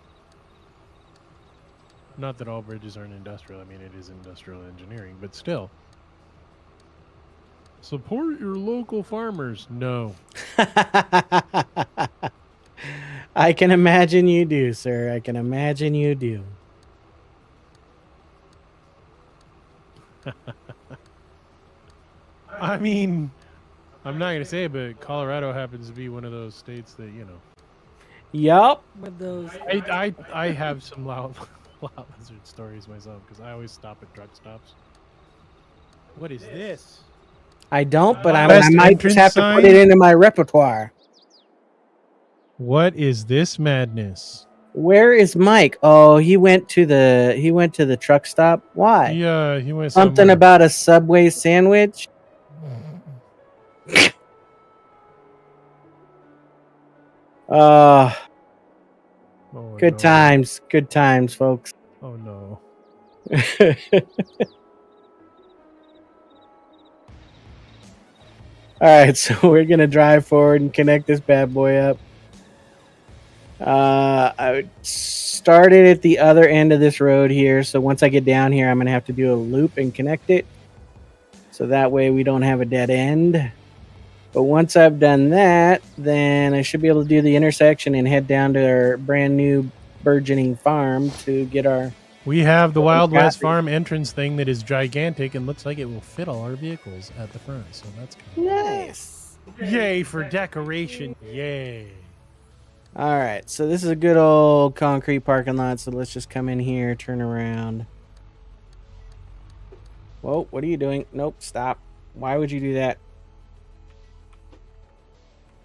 Not that all bridges aren't industrial. I mean, it is industrial engineering, but still. Support your local farmers. No. I can imagine you do, sir. I can imagine you do. I mean, I'm not going to say it, but Colorado happens to be one of those states that, you know. Yup. With those. I have some loud lizard stories myself because I always stop at truck stops. What is this? I don't, but I West might just have entrance to put it sign? into my repertoire. What is this madness? Where is Mike? Oh, he went to the truck stop. Why? Yeah, he went Something somewhere. about a Subway sandwich. Oh, Good no. times, folks. Oh no. All right, so we're gonna drive forward and connect this bad boy up. I started at the other end of this road here, so once I get down here, I'm gonna have to do a loop and connect it, so that way we don't have a dead end. But once I've done that, then I should be able to do the intersection and head down to our brand new burgeoning farm to get our. We have the Wild got West these. Farm entrance thing that is gigantic and looks like it will fit all our vehicles at the front. So that's cool. Nice. Yay for decoration. Yay. All right, so this is a good old concrete parking lot. So let's just come in here, turn around. Whoa, what are you doing? Nope, stop. Why would you do that?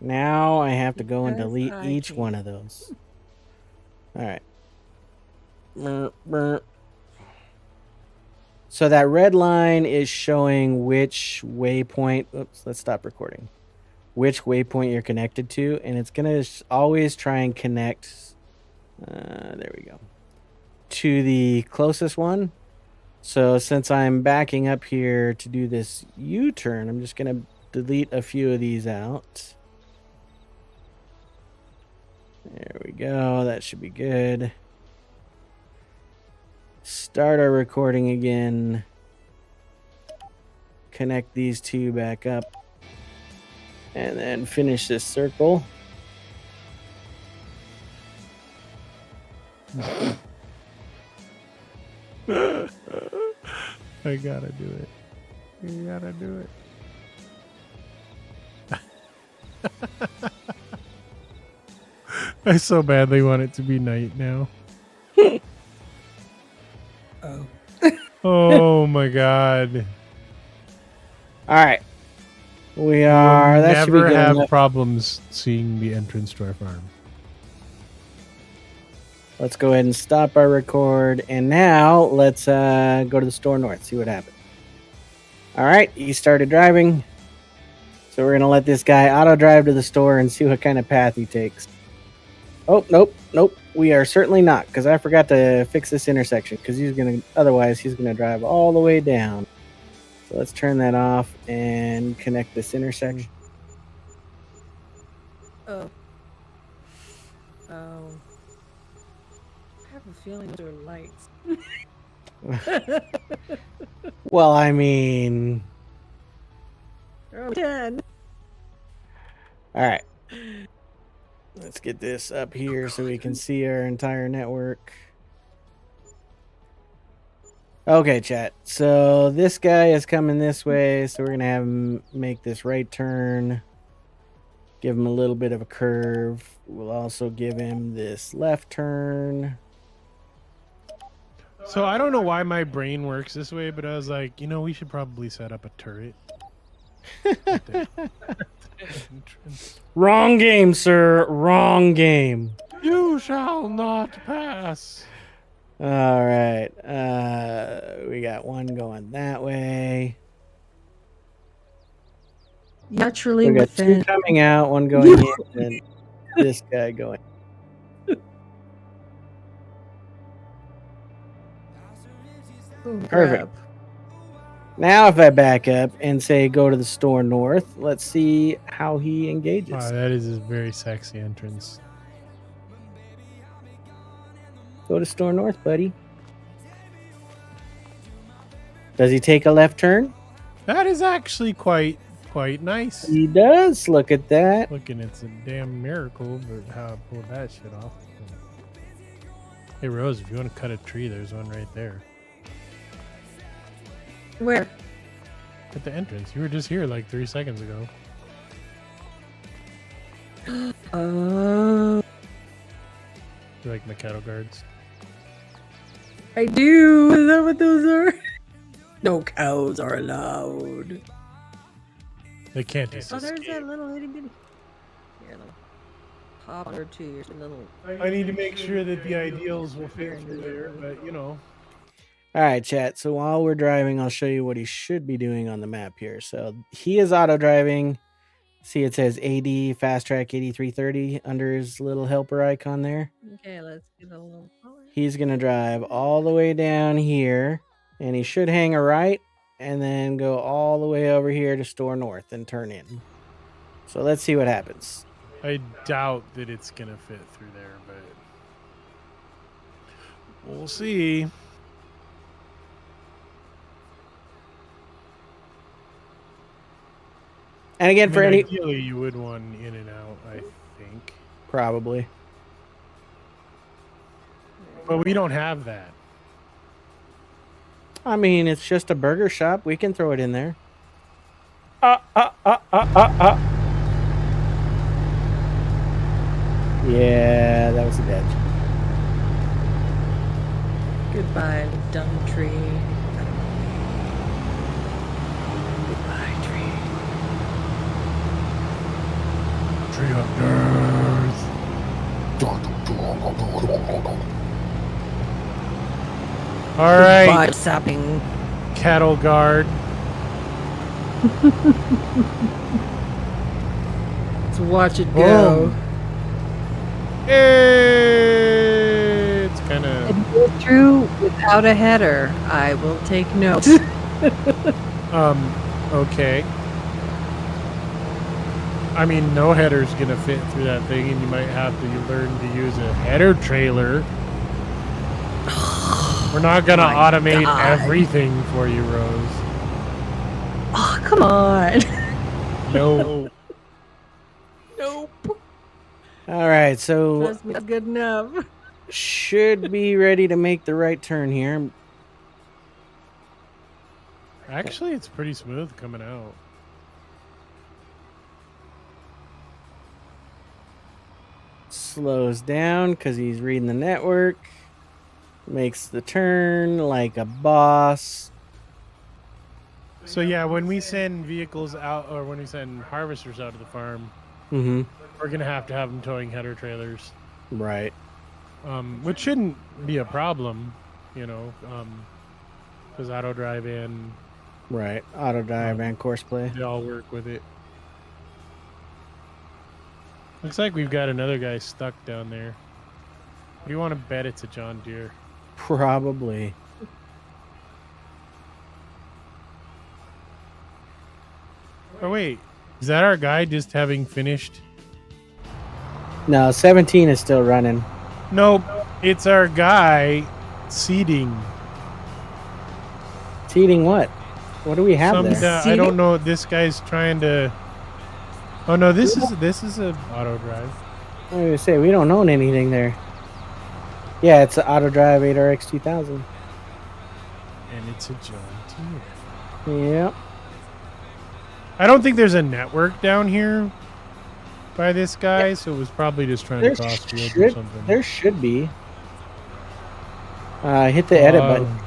Now I have to go and Because delete I each can. one of those. All right. Brr, brr. So that red line is showing which waypoint. Oops, let's stop recording. which waypoint you're connected to, and it's gonna always try and connect. There we go. To the closest one. So since I'm backing up here to do this U-turn, I'm just gonna delete a few of these out. There we go. That should be good. Start our recording again. Connect these two back up. And then finish this circle. I gotta do it. You gotta do it. I so badly want it to be night now. Oh. Oh my god. All right. We are. We'll That should be never good have enough. problems seeing the entrance to our farm. Let's go ahead and stop our record. And now let's go to the store north, see what happens. All right, he started driving. So we're going to let this guy auto drive to the store and see what kind of path he takes. Oh, nope. We are certainly not, because I forgot to fix this intersection, because otherwise he's going to drive all the way down. So let's turn that off and connect this intersection. Oh. Oh. I have a feeling those are lights. Well, I mean, Oh, 10. all right. Let's get this up here so we can see our entire network. Okay, chat. So this guy is coming this way, so we're going to have him make this right turn. Give him a little bit of a curve. We'll also give him this left turn. So I don't know why my brain works this way, but I was like, we should probably set up a turret. at the entrance. Wrong game, sir. Wrong game. You shall not pass. All right. We got one going that way. Naturally We got two within. coming out, one going in, and this guy going. Oh, Perfect. crap. Now, if I back up and say go to the store north, let's see how he engages. Wow, that is a very sexy entrance. Go to store north, buddy. Does he take a left turn? That is actually quite nice. He does. Look at that. Looking, it's a damn miracle, but how I pulled that shit off. Hey Rose, if you want to cut a tree, there's one right there. Where? At the entrance. You were just here like 3 seconds ago. Oh. You like my cattle guards? I do. Is that what those are? No cows are allowed. They can't just Oh, there's escape. that little itty bitty. Here, little hop under to your little. I need to make sure that the ideals will fit through there, but All right, chat. So while we're driving, I'll show you what he should be doing on the map here. So he is auto driving. See, it says AD Fast Track 8330 under his little helper icon there. Okay, let's give it a little color. He's going to drive all the way down here, and he should hang a right and then go all the way over here to store north and turn in. So let's see what happens. I doubt that it's gonna fit through there, but we'll see. And again, for any... ideally, you would want in and out, I think, Probably. but we don't have that. I mean, it's just a burger shop. We can throw it in there. Yeah, that was a dead. Goodbye, dumb tree. Goodbye, tree. Tree of Earth. All right, Goodbye, sapping. cattle guard. watch it go. Boom. Hey, it's kind of. And go through without a header. I will take notes. Okay. I mean, no header's gonna fit through that thing, and you might have to learn to use a header trailer. We're not gonna automate everything for you, Rose. Oh, come on. No. Nope. All right, so That's not good enough. should be ready to make the right turn here. Actually, it's pretty smooth coming out. Slows down because he's reading the network. Makes the turn like a boss. So yeah, when we send vehicles out, or when we send harvesters out to the farm, Mm-hmm. we're gonna have to have them towing header trailers, Right. which shouldn't be a problem, you know, because auto drive and Right. Auto drive and course play. they all work with it. Looks like we've got another guy stuck down there. What do you want to bet it's a John Deere? Probably. Oh wait, is that our guy just having finished? No, 17 is still running. Nope, it's our guy seeding. Seeding what? What do we have there? I don't know. This guy's trying to. Oh no, this is a auto drive. I was gonna say we don't own anything there. Yeah, it's an auto drive 8RX 2000. And it's a John Deere. Yep. I don't think there's a network down here by this guy, so it was probably just trying to cross field or something. There should be. Hit the edit button.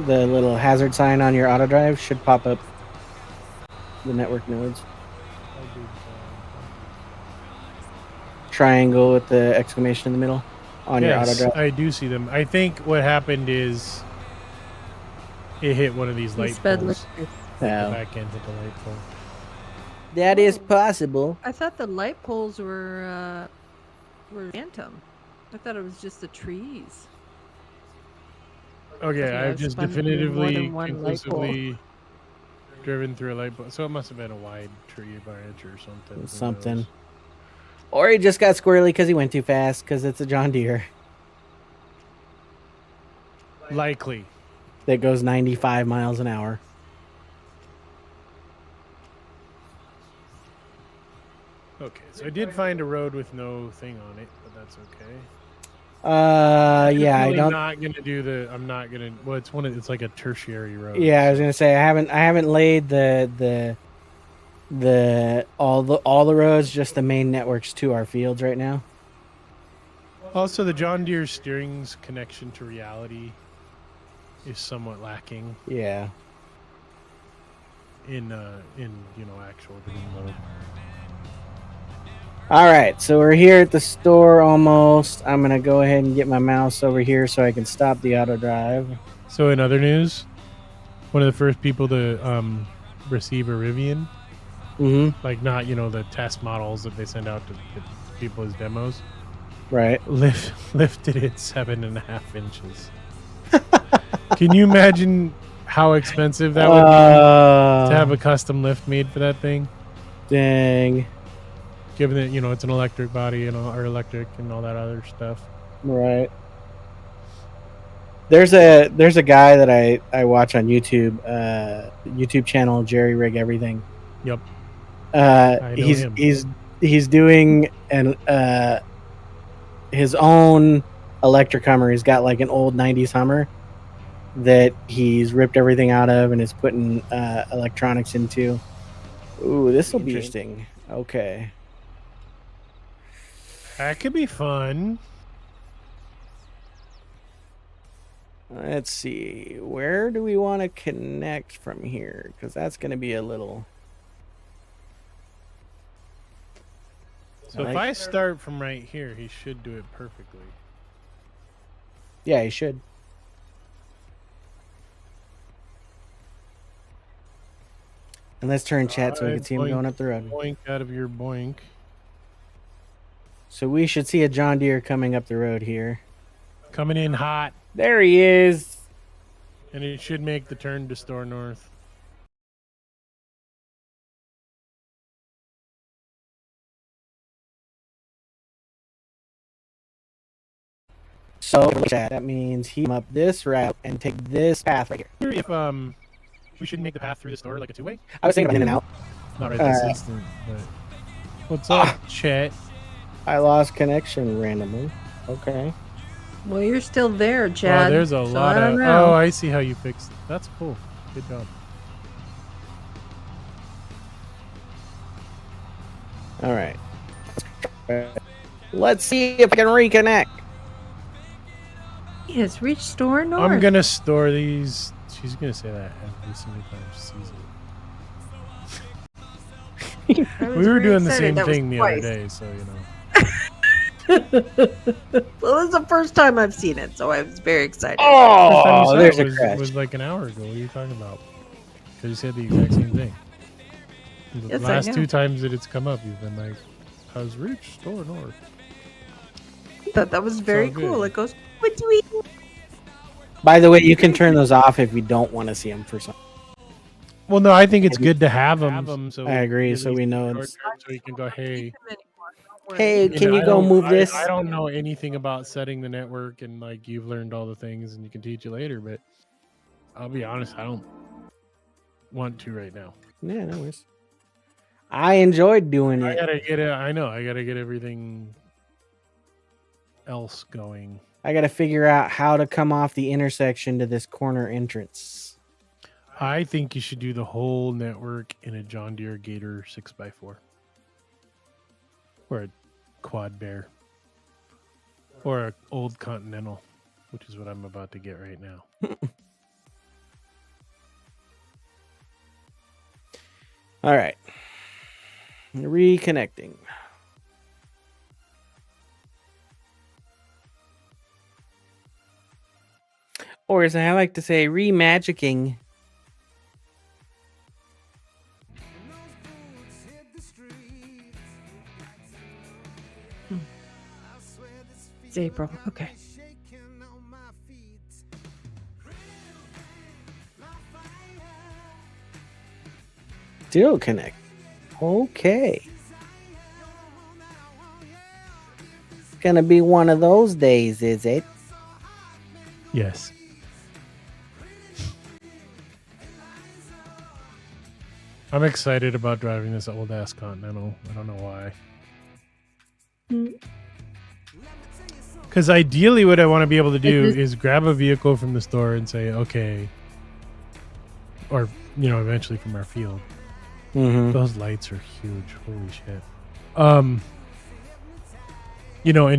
The little hazard sign on your auto drive should pop up the network nodes. Triangle with the exclamation in the middle on your auto drive. I do see them. I think what happened is it hit one of these light poles. The back end hit the light pole. That is possible. I thought the light poles were phantom. I thought it was just the trees. Okay, I I've just spun through more definitively, than one light pole. conclusively driven through a light pole. So it must have been a wide tree branch or something. Who Something. knows? Or he just got squirrely because he went too fast because it's a John Deere Likely. that goes 95 miles an hour. Okay, so I did find a road with no thing on it, but that's okay. Yeah, I Definitely don't. Not gonna do the. I'm not gonna. Well, it's like a tertiary road. Yeah, I was gonna say I haven't laid all the roads, just the main networks to our fields right now. Also, the John Deere steering's connection to reality is somewhat lacking Yeah. in actual green mode. All right, so we're here at the store almost. I'm gonna go ahead and get my mouse over here so I can stop the auto drive. So, in other news, one of the first people to receive a Rivian, like not the test models that they send out to people as demos, Right. lifted it 7.5 inches. Can you imagine how expensive that would be to have a custom lift made for that thing? Dang. Given that it's an electric body or electric and all that other stuff. Right. There's a guy that I watch on YouTube, YouTube channel Jerry Rig Everything. Yep. I know him. He's doing his own electric Hummer. He's got like an old 90s Hummer that he's ripped everything out of and is putting electronics into. Ooh, this will be interesting. Okay. That could be fun. Let's see. Where do we want to connect from here? Because that's going to be a little... So if I start from right here, he should do it perfectly. Yeah, he should. And let's turn chat so we can Alright, see him boink, going up the road. Boink out of your boink. So we should see a John Deere coming up the road here. Coming in hot, There he is. and it should make the turn to store north. So chat, that means he come up this route and take this path right here. If we shouldn't make the path through the store like a two-way. I was thinking about in and out. Not right this instant, but what's up, Chet? I lost connection randomly. Okay. Well, you're still there, Chad. Oh, there's a so lot I of. don't know. Oh, I see how you fixed. That's cool. Good job. All right. Let's see if I can reconnect. It's reached store north. I'm gonna store these. She's gonna say that every single time she sees it. I was We were very doing the excited. same That was thing the twice. other day, so you know. Well, it's the first time I've seen it, so I was very excited. First time you Oh, saw there's it a was, crash. was like an hour ago. What are you talking about? Because you said the exact same thing. The Yes, I last know. 2 times that it's come up, you've been like, "Has reached store north." I thought that was very all cool. good. It goes tweet. By the way, you can turn those off if you don't want to see them for some. Well, no, I think it's good to have them. So I agree, at so we least know short it's- term, so you can go, hey. Hey, You can know, you I go don't- move I- this? I don't know anything about setting the network, and like you've learned all the things, and you can teach you later. But I'll be honest, I don't want to right now. Yeah, no worries. I enjoyed doing I it. gotta get it. I know. I gotta get everything else going. I got to figure out how to come off the intersection to this corner entrance. I think you should do the whole network in a John Deere Gator 6x4, or a Quad Bear, or an old Continental, which is what I'm about to get right now. All right. Reconnecting. Or as I like to say, remagicking. It's April. Okay. Still connect. Okay. It's gonna be one of those days, is it? Yes. I'm excited about driving this old ass Continental. I don't know why. Because ideally, what I want to be able to do is grab a vehicle from the store and say, okay, or eventually from our field. Mm-hmm. Those lights are huge. Holy shit. And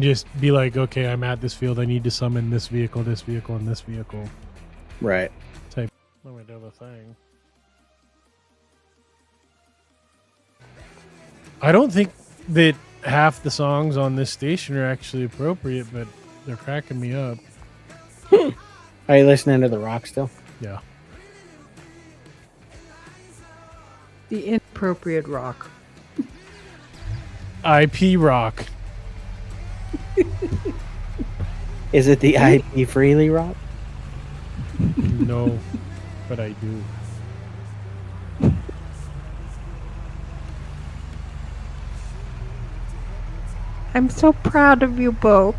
just be like, okay, I'm at this field. I need to summon this vehicle, and this vehicle. Right. Type. Let me do the thing. I don't think that half the songs on this station are actually appropriate, but they're cracking me up. Are you listening to the rock still? Yeah. The inappropriate rock. IP rock. Is it the IP freely rock? No, but I do. I'm so proud of you both.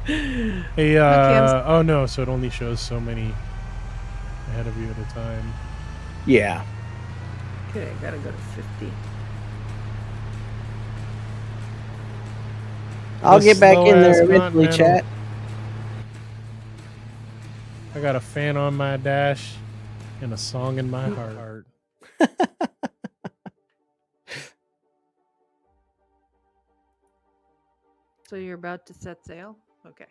Hey, oh no, so it only shows so many ahead of you at a time. Yeah. Okay, I gotta go to 50. I'll The get back in there slow-ass eventually, Continental. chat. I got a fan on my dash and a song in my heart. So you're about to set sail? Okay.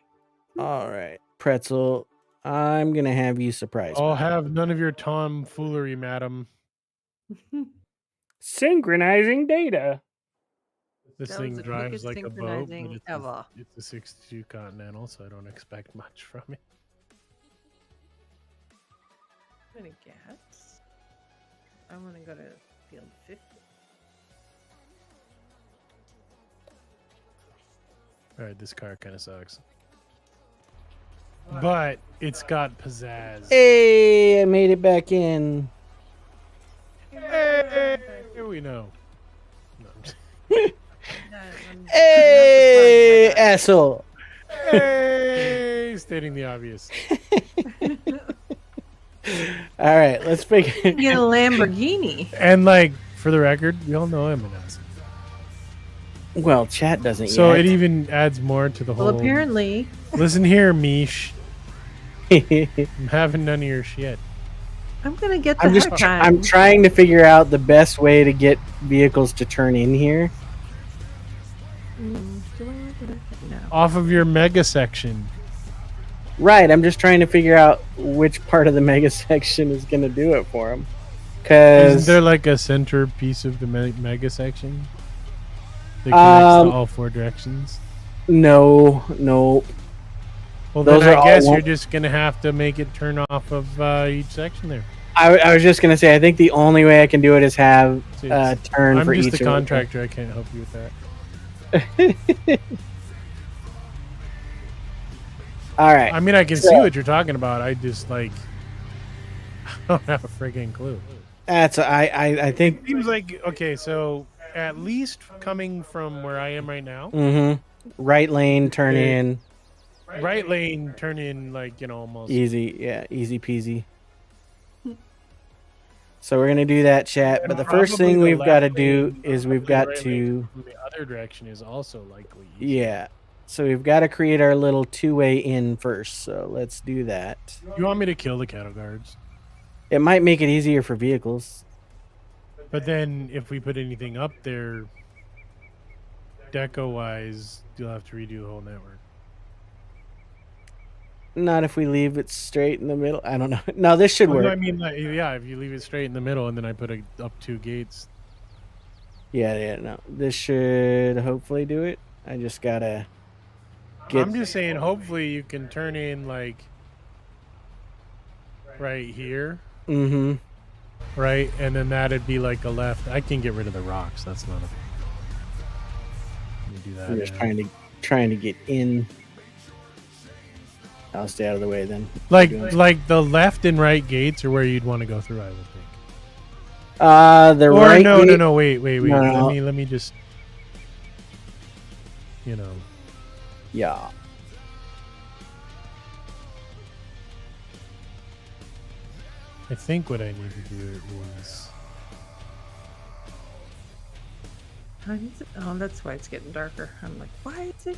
All right. Pretzel, I'm going to have you surprised. I'll have none of your tomfoolery, madam. Synchronizing data. This That thing was the drives quickest like a boat, but synchronizing ever. it's a 62 Continental, so I don't expect much from it. gonna guess. I want to go to field 50. All right, this car kind of sucks. But it's got pizzazz. Hey, I made it back in. Hey, we know. No. Hey, asshole. Hey, stating the obvious. All right, let's figure. Get a Lamborghini. And like, for the record, we all know I'm an ass. Well, chat doesn't So yet. it even adds more to the whole. Well, apparently. Listen here, Mish. I'm having none of your shit. I'm gonna get the I'm just. hard time. I'm trying to figure out the best way to get vehicles to turn in here. No. Off of your mega section. Right. I'm just trying to figure out which part of the mega section is going to do it for them. Because Isn't there like a center piece of the mega section that connects to all four directions? no. Well, Those then are I all guess one- you're just gonna have to make it turn off of each section there. I was just going to say, I think the only way I can do it is have So turn I'm for just each a of them. contractor. I can't help you with that. All right. I mean, I can see what you're talking about. I just like I don't have a freaking clue. That's I think. Seems like okay. So at least coming from where I am right now, Right lane, turn Okay. in. right lane, turn in like almost. Easy. Yeah, easy peasy. So we're going to do that, chat. But the first Probably thing the we've got to left do lane, is we've the got right to. lane from the other direction is also likely. easier. Yeah. So we've got to create our little two-way in first. So let's do that. You want me to kill the cattle guards? It might make it easier for vehicles. But then if we put anything up there, deco-wise, you'll have to redo the whole network. Not if we leave it straight in the middle. I don't know. No, this should Well, work. no, I mean, like, yeah, if you leave it straight in the middle and then I put up two gates. Yeah, no. This should hopefully do it. I just gotta I'm just saying, hopefully you can turn in like right here, right, and then that'd be like a left. I can get rid of the rocks. That's not a. Let me do that. I'm just yeah. trying to get in. I'll stay out of the way then. Like the left and right gates are where you'd want to go through. I would think. The Or right. no, gate- no, no. Wait. No. Let me just. Yeah. I think what I need to do is. Oh, that's why it's getting darker. I'm like, why is it?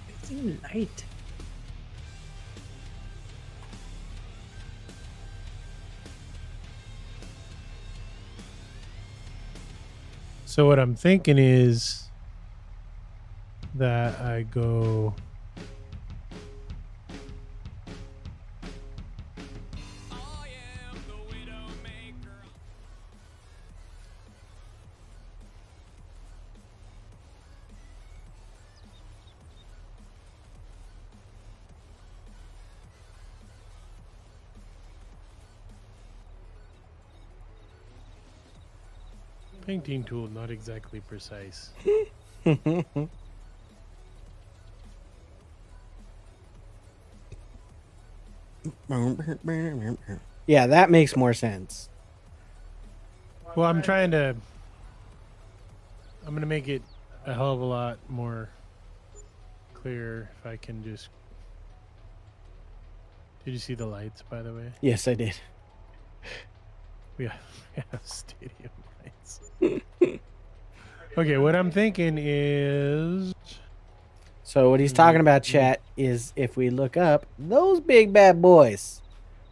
It's even light. So what I'm thinking is that I go. Painting tool, not exactly precise. Yeah, that makes more sense. Well, I'm trying to. I'm gonna make it a hell of a lot more clear if I can just. Did you see the lights, by the way? Yes, I did. We have stadium lights. Okay, what I'm thinking is. So what he's talking about, chat, is if we look up those big bad boys,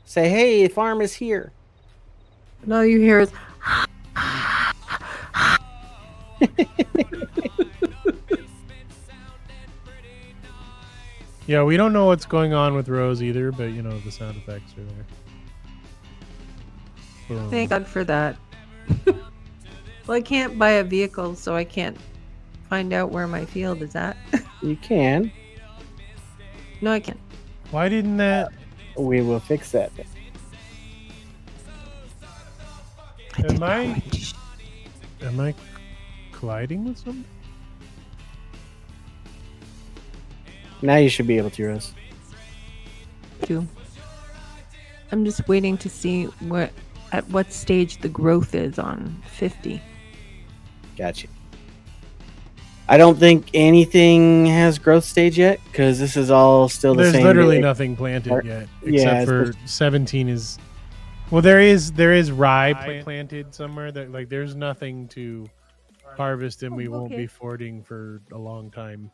say, "Hey, the farm is here." And all you hear is, Yeah, we don't know what's going on with Rose either, but the sound effects are there. Boom. thank God for that. Well, I can't buy a vehicle, so I can't find out where my field is at. You can. No, I can't. Why didn't that? We will fix that. Am I colliding with something? Now you should be able to, Rose. I'm just waiting to see at what stage the growth is on 50. Gotcha. I don't think anything has growth stage yet because this is all still the There's same. literally nothing planted yet, Yeah, except for 17 is. Well, there is rye planted somewhere. That like there's nothing to harvest, and we won't okay. be fording for a long time.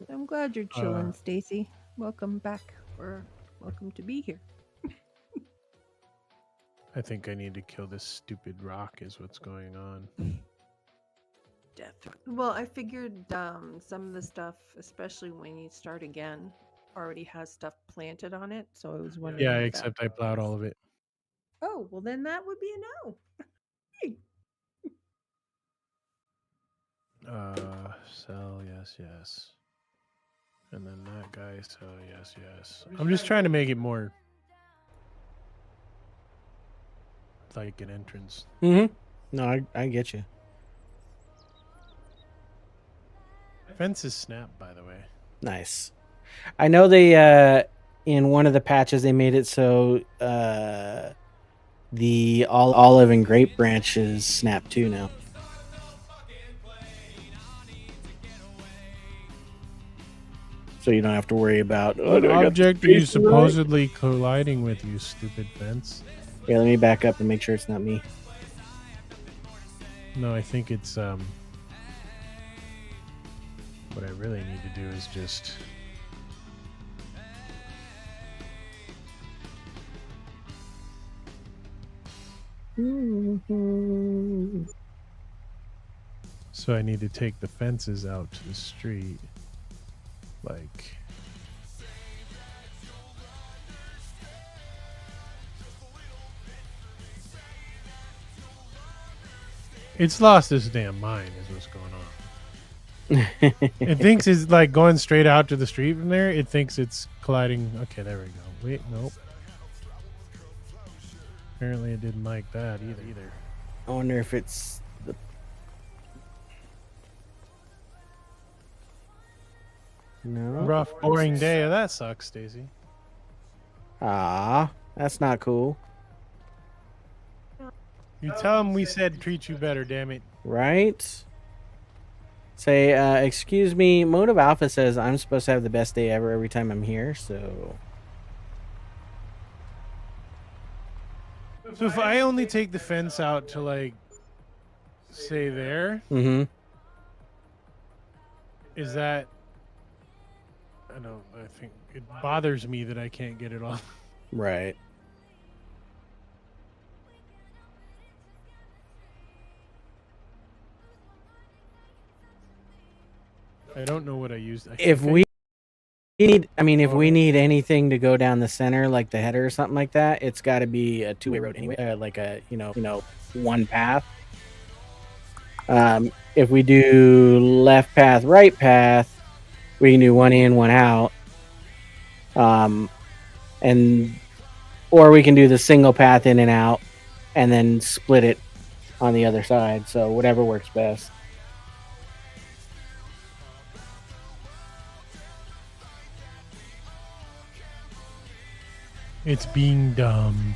I'm glad you're chilling, Stacy. Welcome back, or welcome to be here. I think I need to kill this stupid rock. Is what's going on. Death. Well, I figured some of the stuff, especially when you start again, already has stuff planted on it. So I was wondering. Yeah, if except that I plowed all of it. Oh, well, then that would be a no. Sell, yes. And then that guy, sell, yes. I'm just trying to make it more like an entrance. Mm-hmm. No, I get you. Fence is snapped, by the way. Nice. I know they in one of the patches they made it so the olive and grape branches snap too now. So you don't have to worry about What object are you supposedly colliding with, you stupid fence? Yeah, let me back up and make sure it's not me. No, I think it's what I really need to do is just so I need to take the fences out to the street. Like it's lost its damn mind is what's going on. It thinks it's like going straight out to the street from there. It thinks it's colliding. Okay, there we go. Wait, nope. Apparently it didn't like that either. I wonder if it's the no. Rough, boring day. That sucks, Stacy. Ah, that's not cool. You tell him we said treat you better, damn it. Right? Say, excuse me, Motive Alpha says I'm supposed to have the best day ever every time I'm here, so... So if I only take the fence out to, like, say there, Mm-hmm. is that... I think it bothers me that I can't get it off. Right. I don't know what I used. If we need, if we need anything to go down the center, like the header or something like that, it's got to be a two-way road anyway, like a one path. If we do left path, right path, we can do one in, one out. Or we can do the single path in and out, and then split it on the other side. So whatever works best. It's being dumb.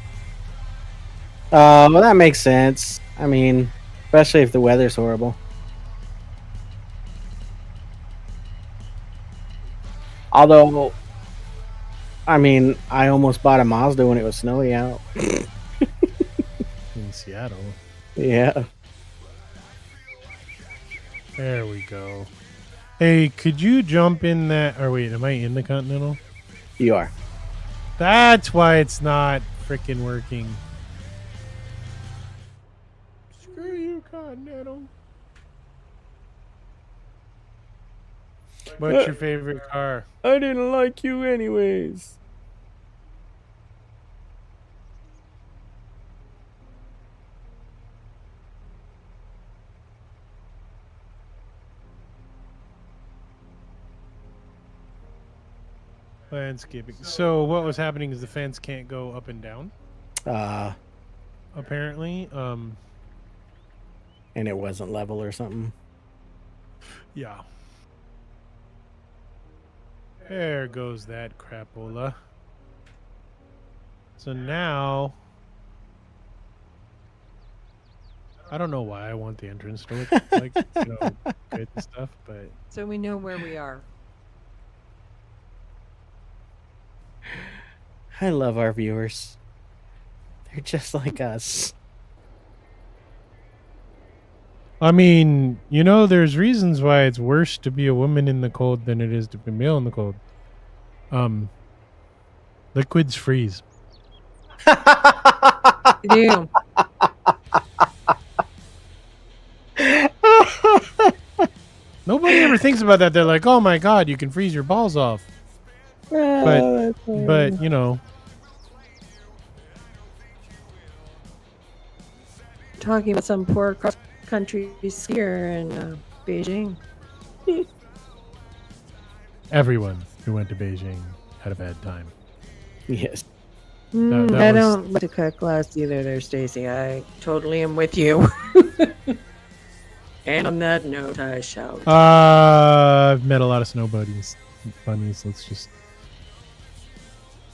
Well, that makes sense. Especially if the weather's horrible. Although, I almost bought a Mazda when it was snowy out. In Seattle. Yeah. There we go. Hey, could you jump in that... Or wait, am I in the Continental? You are. That's why it's not freaking working. Screw you, Continental. What's your favorite car? I didn't like you anyways. Landscaping. So what was happening is the fence can't go up and down. Uh, Apparently, and it wasn't level or something. Yeah. There goes that crapola. So now, I don't know why I want the entrance to look like, good and stuff, but So we know where we are. I love our viewers. They're just like us. I mean, there's reasons why it's worse to be a woman in the cold than it is to be male in the cold. Liquids freeze. You do. Nobody ever thinks about that. They're like, "Oh my god, you can freeze your balls off." But Talking about some poor cross-country skier in Beijing. everyone who went to Beijing had a bad time. Yes. That I was- don't like to cut glass either there, Stacy. I totally am with you. And on that note, I shout. I've met a lot of snow bunnies. Let's just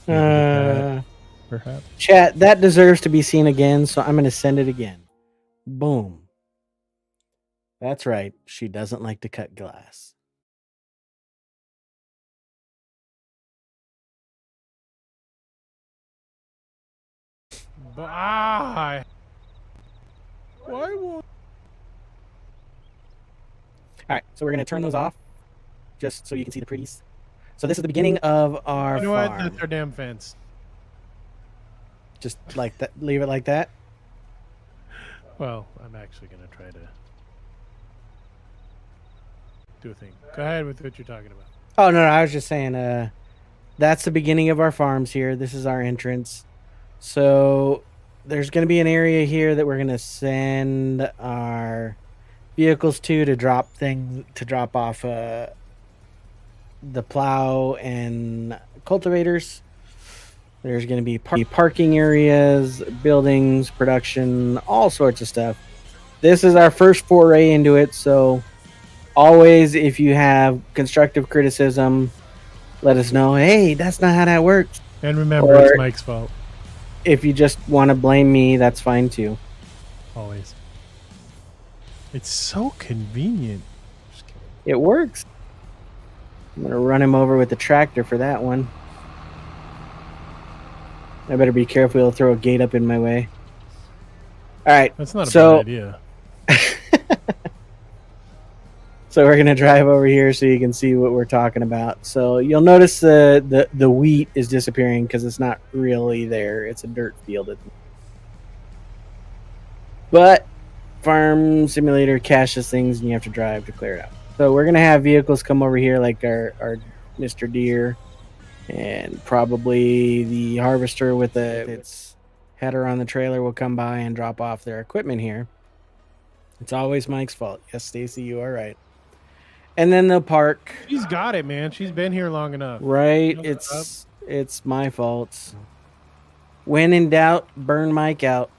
leave it at that, perhaps. Chat, that deserves to be seen again, so I'm going to send it again. Boom. That's right. She doesn't like to cut glass. But why won't? All right, so we're going to turn those off just so you can see the pretties. So this is the beginning of our You know what? farm. That's our damn fence. Just like that. Leave it like that. Well, I'm actually going to try to do a thing. Go ahead with what you're talking about. Oh, no, I was just saying, that's the beginning of our farms here. This is our entrance. So there's going to be an area here that we're going to send our vehicles to drop off the plow and cultivators. There's going to be parking areas, buildings, production, all sorts of stuff. This is our first foray into it, so always, if you have constructive criticism, let us know. Hey, that's not how that works. And remember, Or- it's Mike's fault. If you just want to blame me, that's fine too. Always. It's so convenient. Just kidding. It works. I'm going to run him over with the tractor for that one. I better be careful. He'll throw a gate up in my way. All right. That's not a So- bad idea. So we're gonna drive over here so you can see what we're talking about. So you'll notice the wheat is disappearing because it's not really there. It's a dirt field. But Farm Simulator caches things and you have to drive to clear it out. So we're gonna have vehicles come over here like our Mr. Deere and probably the harvester with its header on the trailer will come by and drop off their equipment here. It's always Mike's fault. Yes, Stacy, you are right. And then they'll park. She's got it, man. She's been here long enough. Right. You know It's my fault. When in doubt, burn Mike out.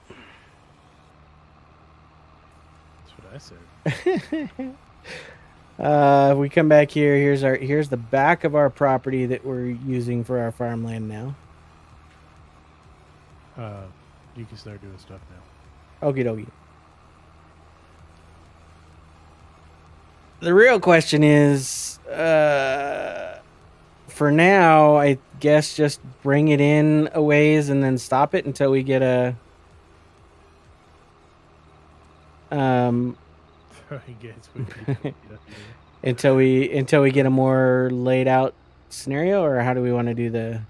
That's what I said. If we come back here, here's the back of our property that we're using for our farmland now. You can start doing stuff now. Okie dokie. The real question is, for now, I guess just bring it in a ways and then stop it until we get a I guess until we get a more laid out scenario, or how do we want to do the?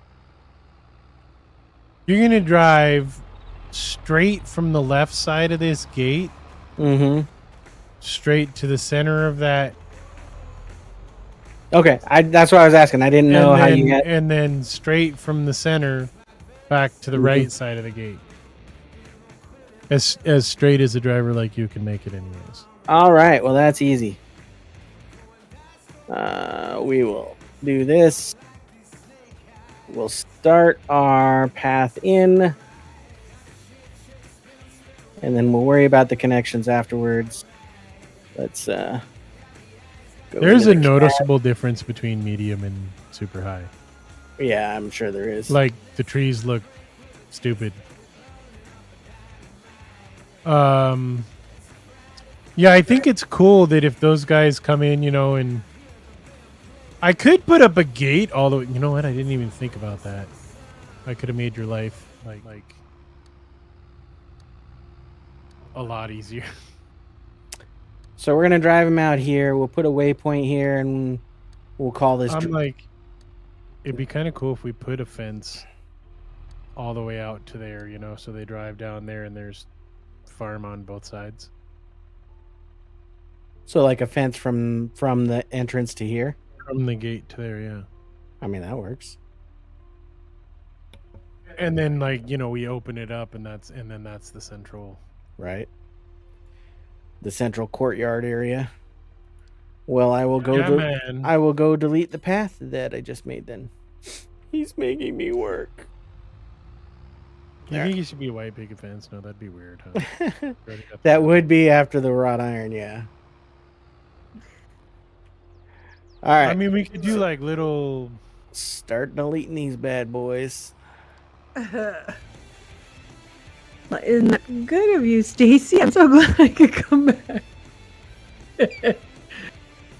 You're gonna drive straight from the left side of this gate, Mm-hmm. straight to the center of that. Okay, that's what I was asking. I didn't know how you got. And then straight from the center back to the right side of the gate. As straight as a driver like you can make it, anyways. All right, well that's easy. We will do this. We'll start our path in. and then we'll worry about the connections afterwards. Let's go There's into a the noticeable difference between medium and super high. Yeah, I'm sure there is. Like the trees look stupid. Yeah, I think it's cool that if those guys come in, and I could put up a gate all the way. You know what? I didn't even think about that. I could have made your life like a lot easier. So we're gonna drive him out here. We'll put a waypoint here, and we'll call this. I'm like, it'd be kind of cool if we put a fence all the way out to there, so they drive down there and there's farm on both sides. So like a fence from the entrance to here. From the gate to there, yeah. I mean, that works. And then we open it up and then that's the central. Right. The central courtyard area. Well, I will go man. I will go delete the path that I just made then. He's making me work. You think you should be a white picket fence? No, that'd be weird, huh? That would be after the wrought iron, yeah. All right. I mean, we could do like little. Start deleting these bad boys. Isn't that good of you, Stacy? I'm so glad I could come back.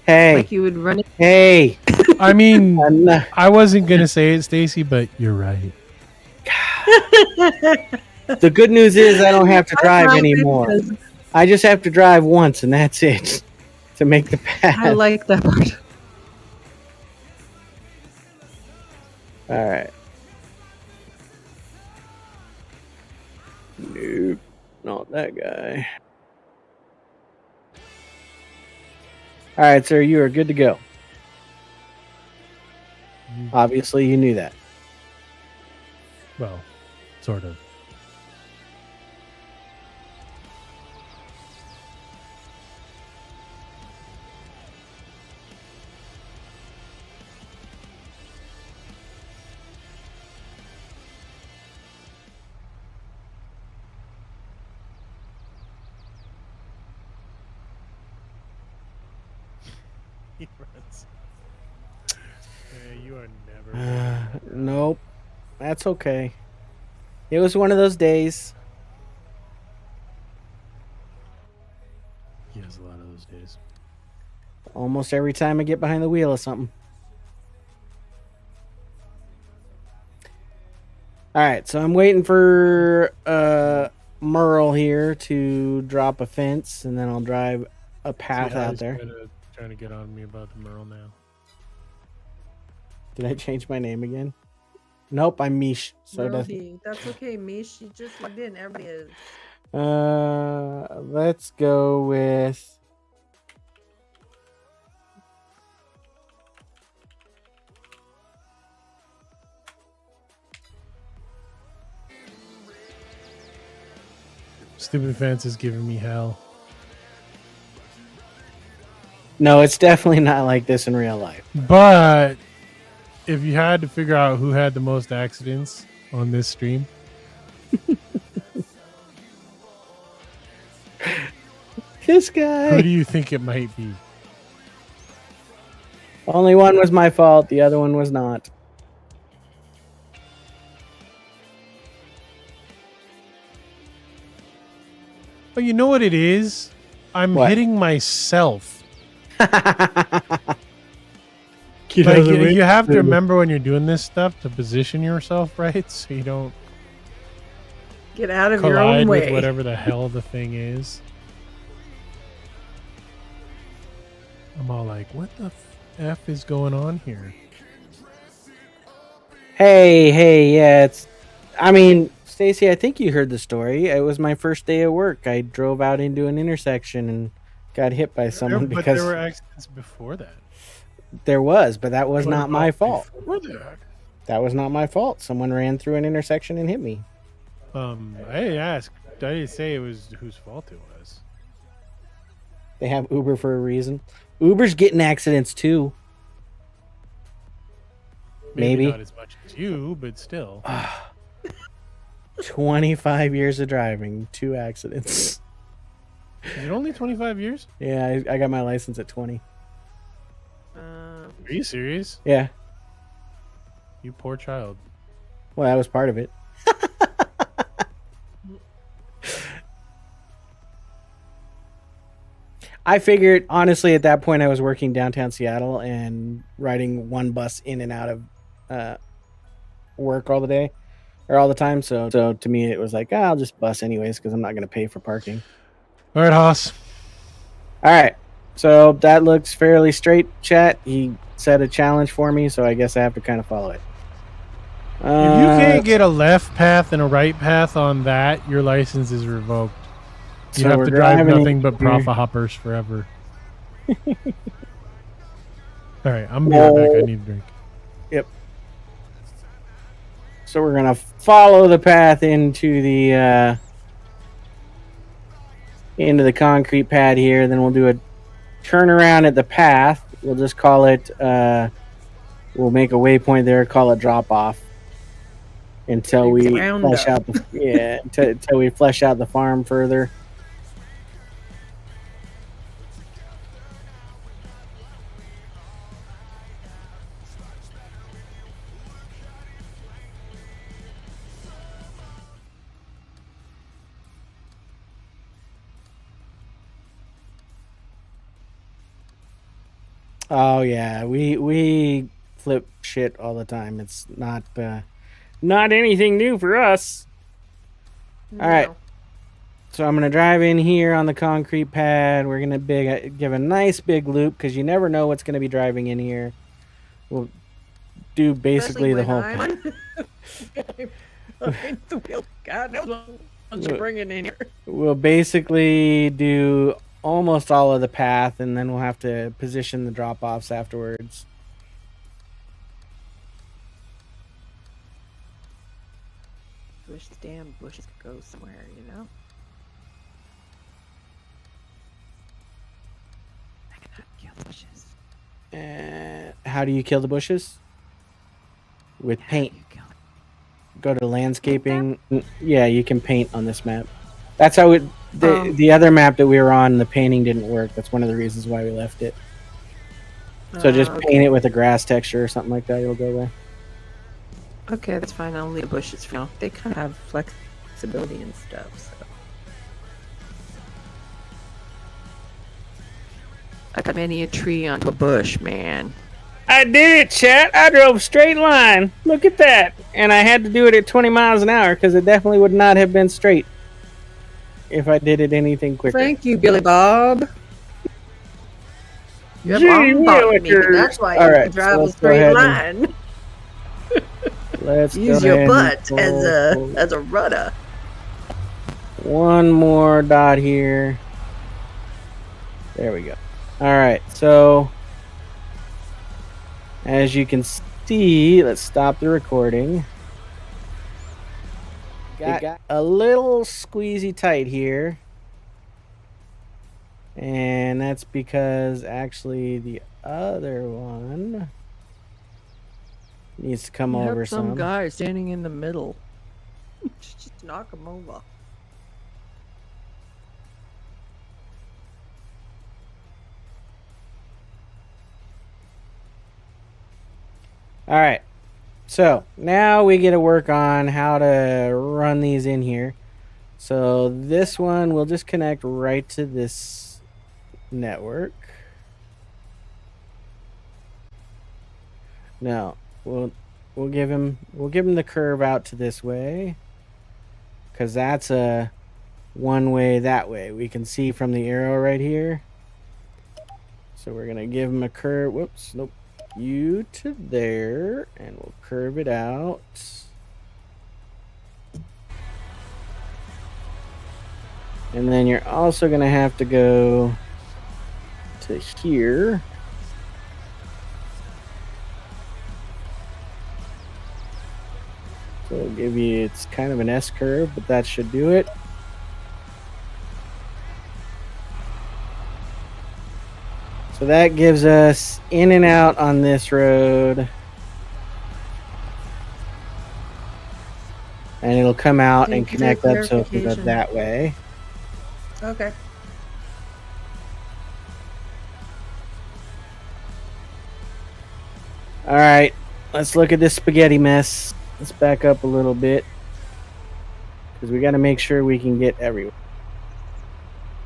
Hey. Like you would run it. Hey. I mean, I wasn't gonna say it, Stacy, but you're right. The good news is I don't have to drive anymore. I just have to drive once, and that's it. To make the path. I like that part. All right. Nope, not that guy. All right, sir, you are good to go. Obviously, you knew that. Well, sort of. He runs. You are never. Nope. That's okay. It was one of those days. He has a lot of those days. Almost every time I get behind the wheel of something. All right, so I'm waiting for Merle here to drop a fence, and then I'll drive a path out there. Trying to get on me about the Merle now. Did I change my name again? Nope, I'm Mish. So That's okay, Mish. You just logged in. Everybody is. Let's go with. Stupid fence is giving me hell. No, it's definitely not like this in real life. But if you had to figure out who had the most accidents on this stream, this guy. who do you think it might be? Only one was my fault. The other one was not. But you know what it is? I'm hitting myself. You have to remember when you're doing this stuff to position yourself right, so you don't get out of your own collide way. with whatever the hell the thing is. I'm all like, what the F is going on here? Hey, yeah, I mean, Stacy, I think you heard the story. It was my first day at work. I drove out into an intersection and got hit by someone But because there were accidents before that. There was, but that was not my fault. Before that? That was not my fault. Someone ran through an intersection and hit me. I didn't ask. I didn't say it was whose fault it was. They have Uber for a reason. Uber's getting accidents too. Maybe not as much as you, but still. 25 years of driving, 2 accidents. Is it only 25 years? Yeah, I got my license at 20. Are you serious? Yeah. You poor child. Well, that was part of it. I figured, honestly, at that point, I was working downtown Seattle and riding one bus in and out of work all the day or all the time. So to me, it was like, I'll just bus anyways because I'm not going to pay for parking. All right, Haas. All right. So that looks fairly straight, chat. He set a challenge for me, so I guess I have to kind of follow it. If you can't get a left path and a right path on that, your license is revoked. You So have we're to drive driving nothing but here. Profa hoppers forever. All right, I'm right back. I need a drink. Yep. So we're gonna follow the path into the concrete pad here. Then we'll do a turnaround at the path. We'll just call it. We'll make a waypoint there. Call it drop off until we flesh out the until we flesh out the farm further. Oh yeah, we flip shit all the time. It's not anything new for us. All right. So I'm gonna drive in here on the concrete pad. We're gonna give a nice big loop because you never know what's gonna be driving in here. We'll do basically the whole. The wheel. God knows what you're bringing in here. We'll basically do almost all of the path, and then we'll have to position the drop-offs afterwards. Wish the damn bushes could go somewhere, you know? I cannot kill the bushes. How do you kill the bushes? With paint. Go to landscaping. Yeah, you can paint on this map. That's how the other map that we were on, the painting didn't work. That's one of the reasons why we left it. So just paint it with a grass texture or something like that. It'll go away. Okay, that's fine. I'll leave the bushes for now. They kind of have flexibility and stuff, so. I got many a tree onto a bush, man. I did it, chat. I drove straight line. Look at that. And I had to do it at 20 miles an hour because it definitely would not have been straight if I did it anything quicker. Thank you, Billy Bob. You Gee have me, willikers. that's why All you right, drive so a let's go straight ahead line. Let's Use go your ahead butt and as a rudder. one more dot here. There we go. All right, so as you can see, let's stop the recording. Got a little squeezy tight here. And that's because actually the other one needs to come over some. Guy standing in the middle. Just knock him over. All right. So now we get to work on how to run these in here. So this one we'll just connect right to this network. No, we'll give him the curve out to this way, because that's a one way that way. We can see from the arrow right here. So we're gonna give him a curve. Whoops, nope. You to there, and we'll curve it out. And then you're also gonna have to go to here. So it'll give you, it's kind of an S curve, but that should do it. So that gives us in and out on this road. and it'll come out and Thank you for connect up so it can go clarification. that way. Okay. All right, let's look at this spaghetti mess. Let's back up a little bit because we got to make sure we can get everywhere.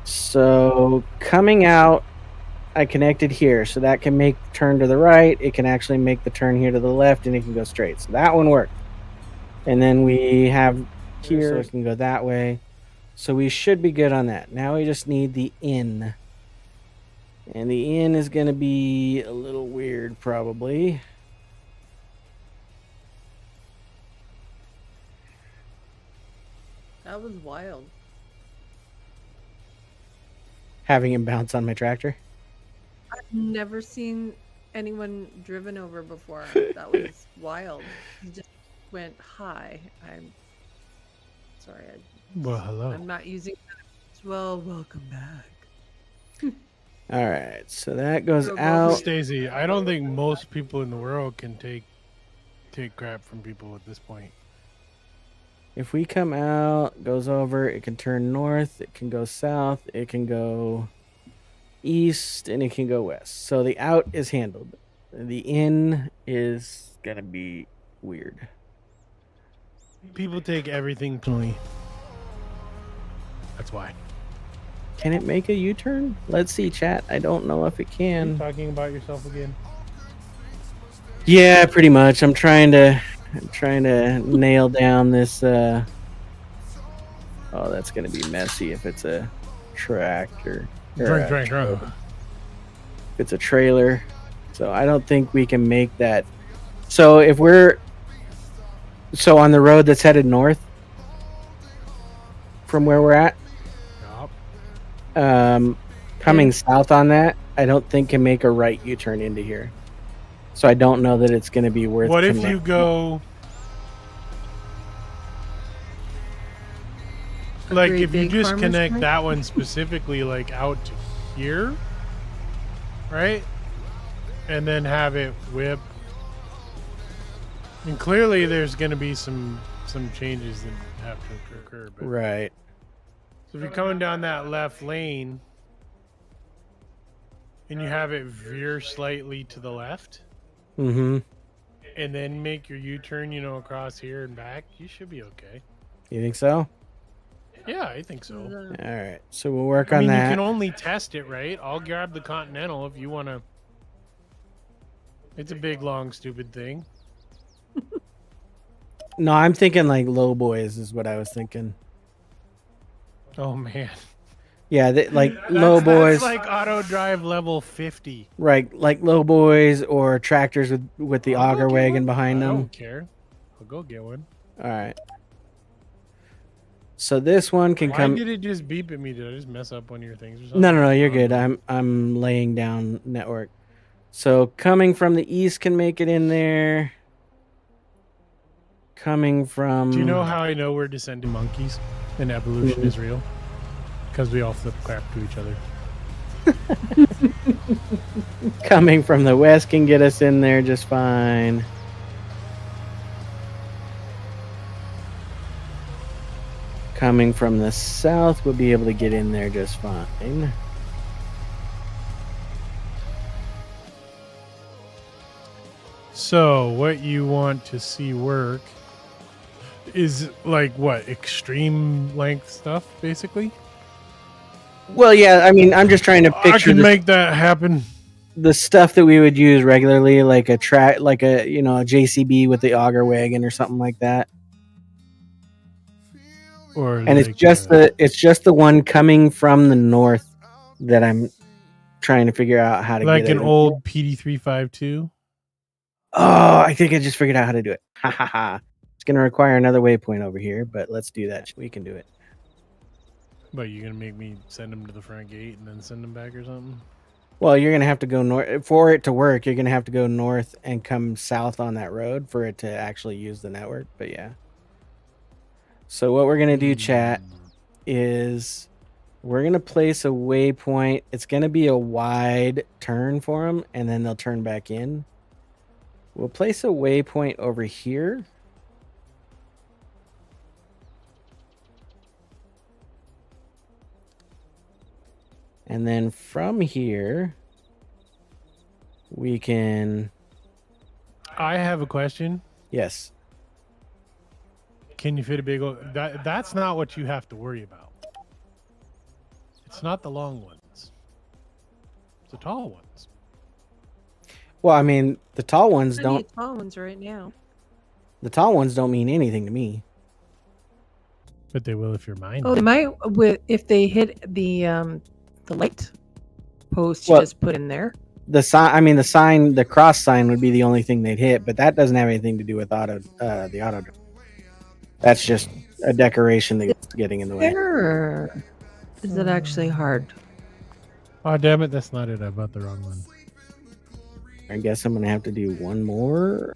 So coming out, I connected here, so that can make the turn to the right. It can actually make the turn here to the left, and it can go straight. So that one worked. And then we have here, so it can go that way. So we should be good on that. Now we just need the in. And the in is going to be a little weird, probably. That was wild. Having him bounce on my tractor. I've never seen anyone driven over before. That was wild. He just went high. I'm sorry. Well, hello. I'm not using that. Well, welcome back. All right, so that goes Go, go, out. Stacey, I don't think most people in the world can take crap from people at this point. If we come out, goes over, it can turn north, it can go south, it can go east, and it can go west. So the out is handled. The in is going to be weird. People take everything personally. That's why. Can it make a U-turn? Let's see, chat. I don't know if it You can. talking about yourself again? Yeah, pretty much. I'm trying to nail down this. Oh, that's gonna be messy if it's a tractor. Or Drink. if it's a trailer. So I don't think we can make that. So if we're on the road that's headed north from where we're at, coming south on that, I don't think can make a right U-turn into here. So I don't know that it's going to be worth. What if you go? Like Great if you big just farmer's connect market? that one specifically, like out to here, right? And then have it whip. And clearly, there's going to be some changes that have to occur. But Right. so if you're coming down that left lane, and you have it veer slightly to the left, Mm-hmm. and then make your U-turn, across here and back, you should be okay. You think so? Yeah, I think so. All right. So we'll work I on mean, that. you can only test it, right? I'll grab the Continental if you want to. It's a big, long, stupid thing. No, I'm thinking like low boys is what I was thinking. Oh man, Yeah, like low boys. That's like auto drive level 50. Right, like low boys or tractors with the I'll go auger get wagon one. behind I them. don't care. I'll go get one. All right. So this one can Why come. did it just beep at me? Did I just mess up one of your things or something? No, you're Oh, good. no. I'm laying down network. So coming from the east can make it in there. Coming from. Do you know how I know we're descending monkeys and evolution is real? Because we all flip crap to each other. Coming from the west can get us in there just fine. Coming from the south, we'll be able to get in there just fine. So what you want to see work is like what, extreme length stuff, basically? Well, yeah, I mean, I'm just trying to I picture can make that happen. the stuff that we would use regularly, like a track, like a a JCB with the auger wagon or something like that. Or And like, it's just the one coming from the north that I'm trying to figure out how to like get an it. old PD352. Oh, I think I just figured out how to do it. Ha ha ha. It's going to require another waypoint over here, but let's do that. We can do it. But you're gonna make me send them to the front gate and then send them back or something? Well, you're going to have to go north. For it to work, you're going to have to go north and come south on that road for it to actually use the network. But yeah. So what we're going to do, chat, is we're going to place a waypoint. It's going to be a wide turn for them, and then they'll turn back in. We'll place a waypoint over here. And then from here, we can... I have a question. Yes. Can you fit a big old... That's not what you have to worry about. It's not the long ones. It's the tall ones. Well, I mean, the tall ones I don't... need tall ones right now. The tall ones don't mean anything to me. But they will if you're mine. Oh, they might if they hit the light post you Well- just put in there. The sign, I mean, the sign, the cross sign would be the only thing they'd hit, but that doesn't have anything to do with the auto. That's just a decoration that's getting in the way. Error. Is it actually hard? Oh, damn it. That's not it. I bought the wrong one. I guess I'm going to have to do one more.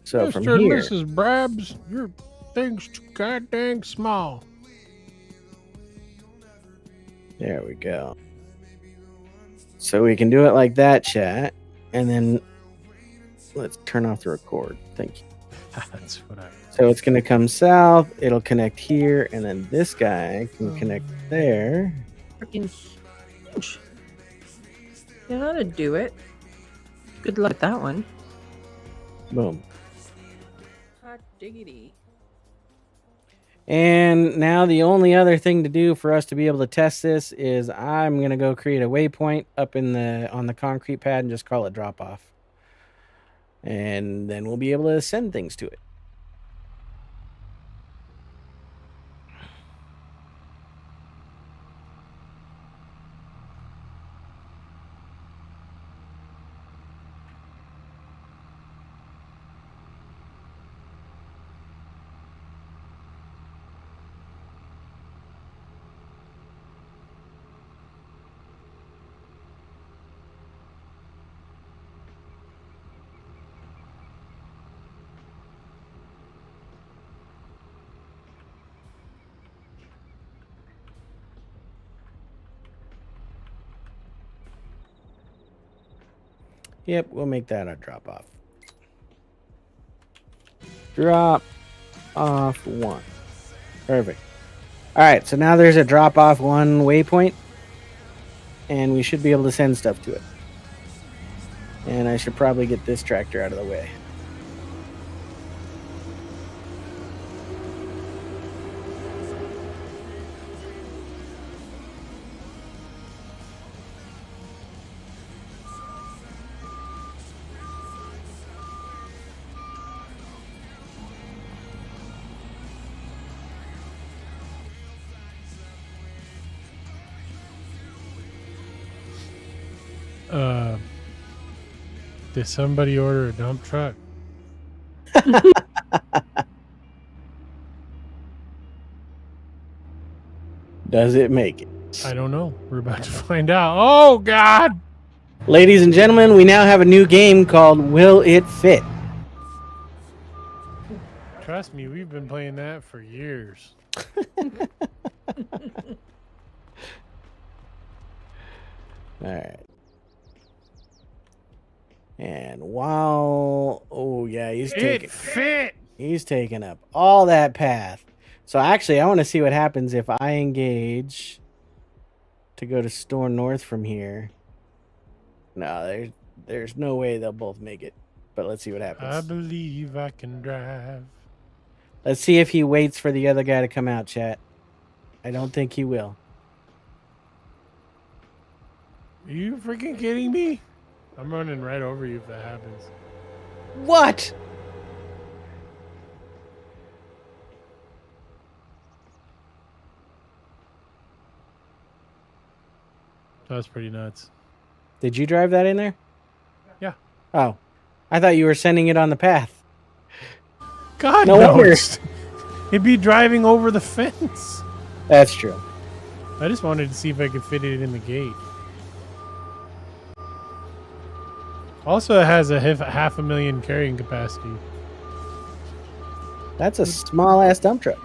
So from Mr. and here, Mrs. Brabs, your thing's too goddamn small. there we go. So we can do it like that, chat. And then let's turn off the record. Thank you. That's what I... So it's going to come south. It'll connect here. And then this guy can connect there. Freaking huge. You know how to do it. Good luck with that one. Boom. Hot diggity. And now the only other thing to do for us to be able to test this is I'm going to go create a waypoint up in on the concrete pad and just call it drop off. And then we'll be able to send things to it. Yep, we'll make that a drop off. Drop off 1. Perfect. All right, so now there's a drop off 1 waypoint, and we should be able to send stuff to it. And I should probably get this tractor out of the way. Did somebody order a dump truck? Does it make it? I don't know. We're about to find out. Oh, God! Ladies and gentlemen, we now have a new game called Will It Fit? Trust me, we've been playing that for years. All right. And while... Oh, yeah, he's taking up all that path. So actually, I want to see what happens if I engage to go to Store North from here. No, there's no way they'll both make it. But let's see what happens. I believe I can drive. Let's see if he waits for the other guy to come out, chat. I don't think he will. Are you freaking kidding me? I'm running right over you if that happens. What? That was pretty nuts. Did you drive that in there? Yeah. Oh. I thought you were sending it on the path. God No wonder. knows. It'd be driving over the fence. That's true. I just wanted to see if I could fit it in the gate. Also, it has a half a million carrying capacity. That's a small ass dump truck.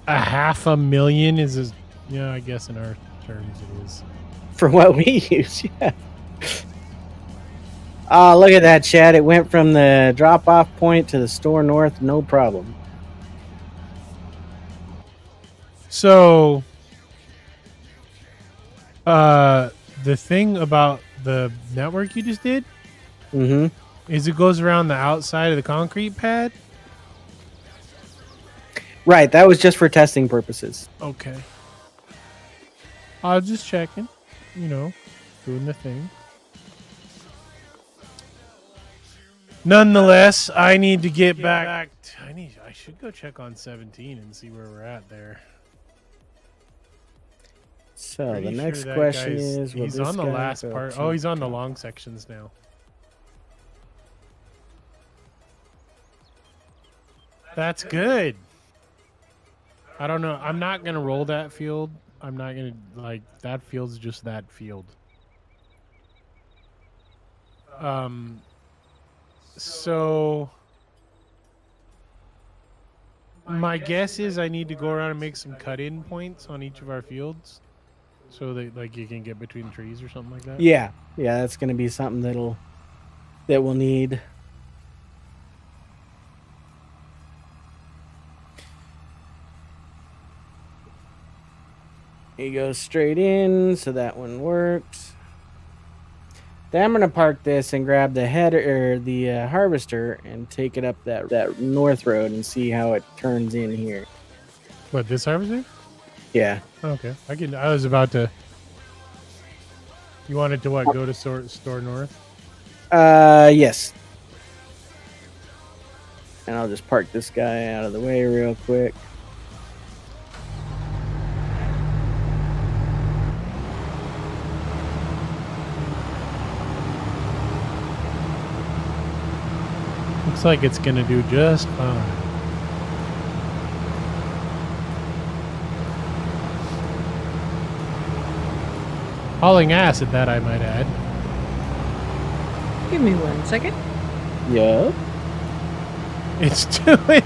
A half a million is a... Yeah, I guess in our terms it is. For what we use, yeah. Oh, look at that, Chad. It went from the drop-off point to the Store North, no problem. So, the thing about the network you just did Mm-hmm. is it goes around the outside of the concrete pad. Right. That was just for testing purposes. Okay. I was just checking, you know, doing the thing. Nonetheless, I need to get back. I should go check on 17 and see where we're at there. So Pretty the sure next that question guy's- is, will he's this on the guy last go part. to Oh, he's on the top? long sections now. That's good. I don't know. I'm not gonna roll that field. I'm not gonna like that field's just that field. So my guess is I need to go around and make some cut-in points on each of our fields, so that like you can get between trees or something like that. Yeah. Yeah, that's going to be something that we'll need. He goes straight in, so that one works. Then I'm gonna park this and grab the header or the harvester and take it up that north road and see how it turns in here. What, this harvester? Yeah. Okay, I can. I was about to. You wanted to what? Go to store north. Yes. And I'll just park this guy out of the way real quick. Looks like it's gonna do just fine. Hauling ass at that, I might add. Give me 1 second. Yep. It's doing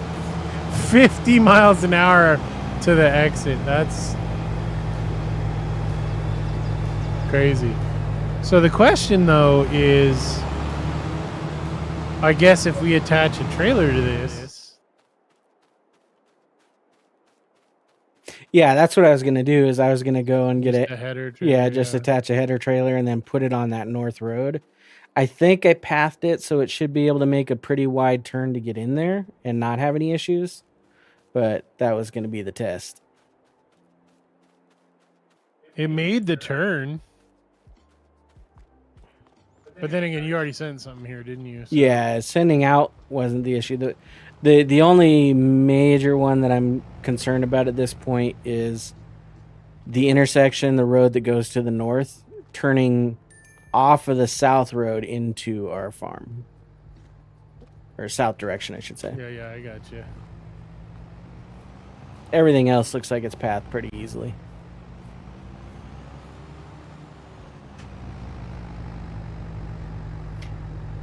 50 miles an hour to the exit. That's crazy. So the question, though, is, I guess if we attach a trailer to this, Yeah, that's what I was gonna do. Is I was gonna go and get just it. a header trailer. Yeah, just attach a header trailer and then put it on that north road. I think I pathed it so it should be able to make a pretty wide turn to get in there and not have any issues. But that was going to be the test. It made the turn. But then again, you already sent something here, didn't you? So. Yeah, sending out wasn't the issue. The only major one that I'm concerned about at this point is the intersection, the road that goes to the north, turning off of the south road into our farm. Or south direction, I should say. Yeah, I got you. Everything else looks like it's pathed pretty easily.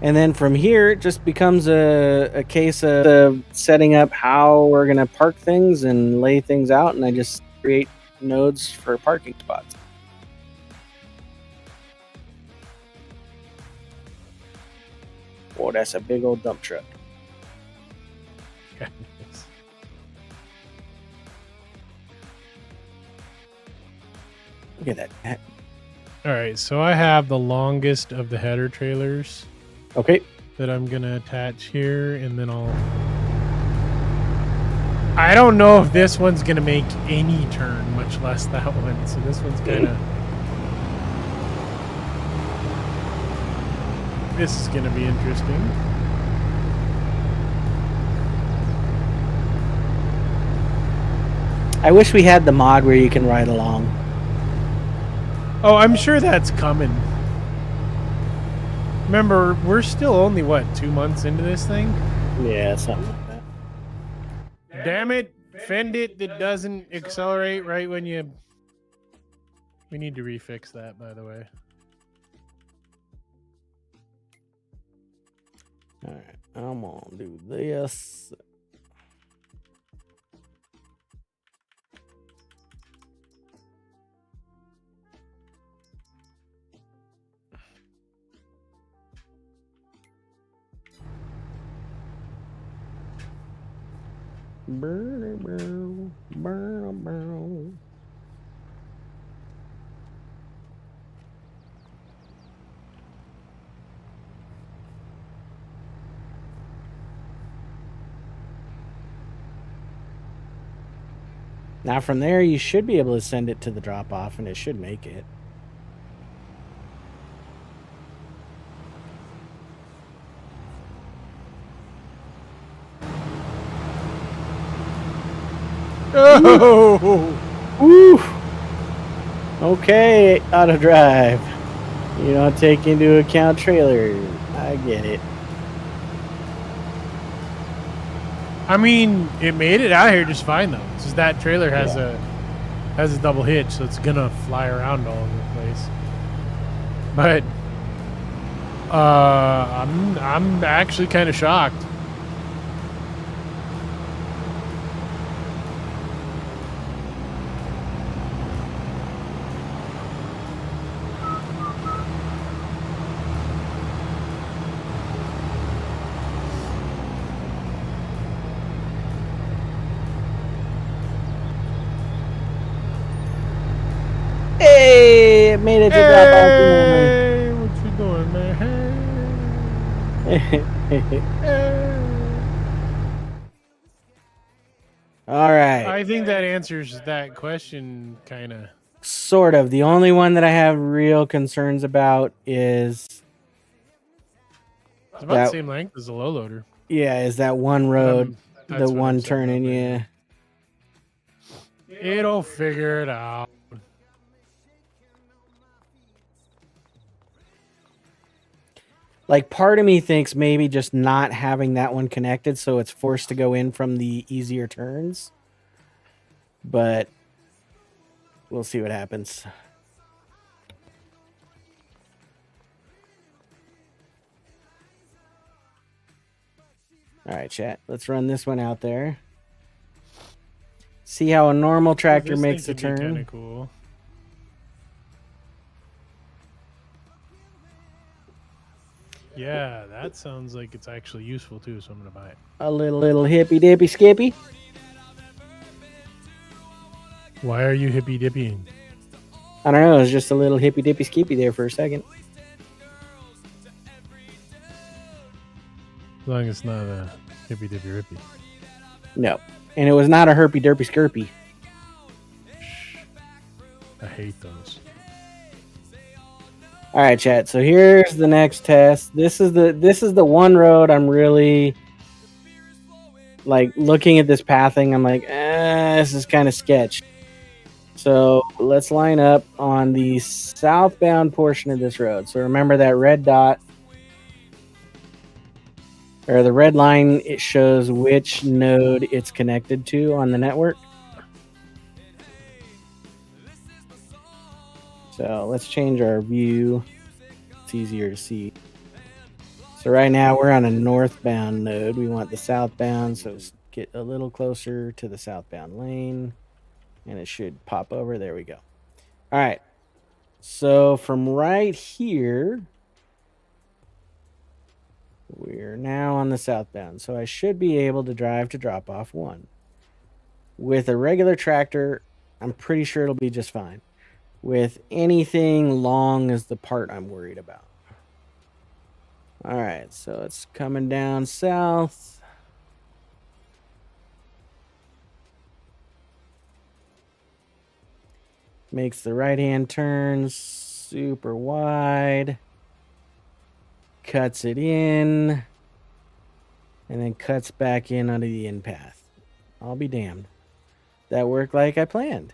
And then from here, it just becomes a case of setting up how we're going to park things and lay things out. And I just create nodes for parking spots. Oh, that's a big old dump truck. Look at that. All right, so I have the longest of the header trailers. Okay. That I'm gonna attach here, and then I don't know if this one's gonna make any turn, much less that one. So this one's gonna. This is gonna be interesting. I wish we had the mod where you can ride along. Oh, I'm sure that's coming. Remember, we're still only, what, 2 months into this thing? Yeah, something like that. Damn it. Fend it that doesn't accelerate right when you... We need to refix that, by the way. Alright, I'm gonna do this. Now from there, you should be able to send it to the drop-off, and it should make it. Oh! Woo! Okay, auto drive. You don't take into account trailers. I get it. I mean, it made it out here just fine though. It's just that trailer has a double hitch, so it's gonna fly around all over the place. But I'm actually kind of shocked. Hey, it made it to Hey, what you doing, man? Hey. drop-off. All right. I think that answers that question, kind of. Sort of. The only one that I have real concerns about is It's about the same length as a low loader. is that one road, That's the what one I'm saying turning. about Yeah. It'll figure it out. Like, part of me thinks maybe just not having that one connected, so it's forced to go in from the easier turns. But we'll see what happens. All right, chat. Let's run this one out there. See how a normal tractor This makes a thing could be turn. kinda cool. Yeah, that sounds like it's actually useful too, so I'm gonna buy it. A little hippy dippy skippy. Why are you hippy dippying? I don't know. It was just a little hippy dippy skippy there for a second. As long as it's not a hippy dippy rippy. No. And it was not a herpy derpy skirpy. Shh. I hate those. All right, chat. So here's the next test. This is the one road I'm really like looking at this pathing. I'm like, this is kind of sketch. So let's line up on the southbound portion of this road. So remember that red dot or the red line, it shows which node it's connected to on the network. So let's change our view. It's easier to see. So right now we're on a northbound node. We want the southbound, so let's get a little closer to the southbound lane. And it should pop over. There we go. All right. So from right here, we're now on the southbound. So I should be able to drive to drop off one. With a regular tractor, I'm pretty sure it'll be just fine. With anything long is the part I'm worried about. All right, so it's coming down south. Makes the right-hand turn super wide. Cuts it in. And then cuts back in onto the in path. I'll be damned. That worked like I planned.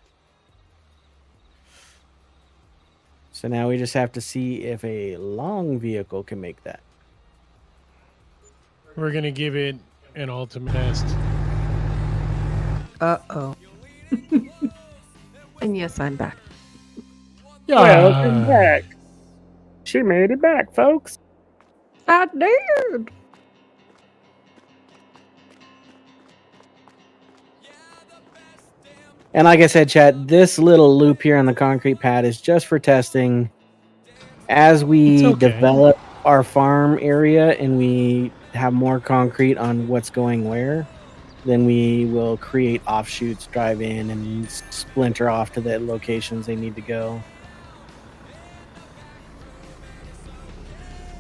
So now we just have to see if a long vehicle can make that. We're gonna give it an ultimate test. Uh-oh. And yes, I'm back. Welcome back. She made it back, folks. I did. And like I said, chat, this little loop here on the concrete pad is just for testing. As we It's okay. develop our farm area and we have more concrete on what's going where, then we will create offshoots, drive in, and splinter off to the locations they need to go.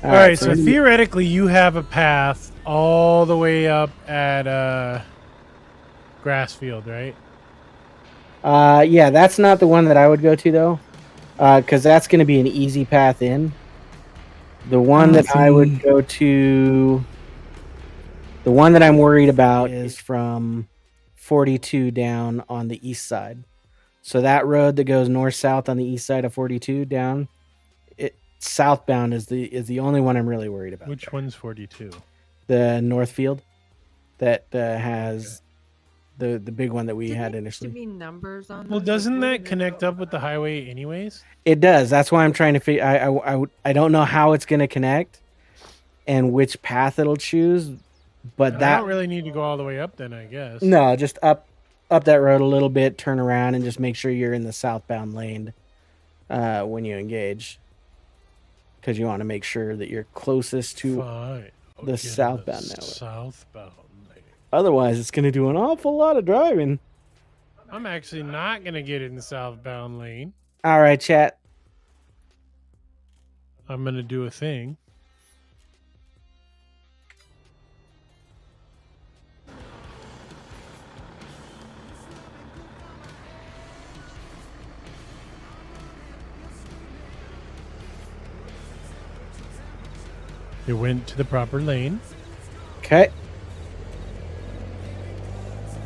All right, so theoretically, you have a path all the way up at Grassfield, right? Yeah, that's not the one that I would go to though, because that's going to be an easy path in. The one that I would go to, the one that I'm worried about is from 42 down on the east side. So that road that goes north-south on the east side of 42 down, southbound is the only one I'm really worried about. Which one's 42? The Northfield that has the big one that we had initially. Should be numbers on. Well, those, doesn't like, that connect up with the highway anyways? It does. That's why I'm trying to figure. I don't know how it's going to connect and which path it'll choose, but I that don't really need to go all the way up then, I guess. no, just up that road a little bit, turn around, and just make sure you're in the southbound lane when you engage, because you want to make sure that you're closest to Fine. I'll the get in southbound network. Southbound lane. Otherwise, it's going to do an awful lot of driving. I'm actually not gonna get in the southbound lane. All right, chat. I'm gonna do a thing. It went to the proper lane. Okay.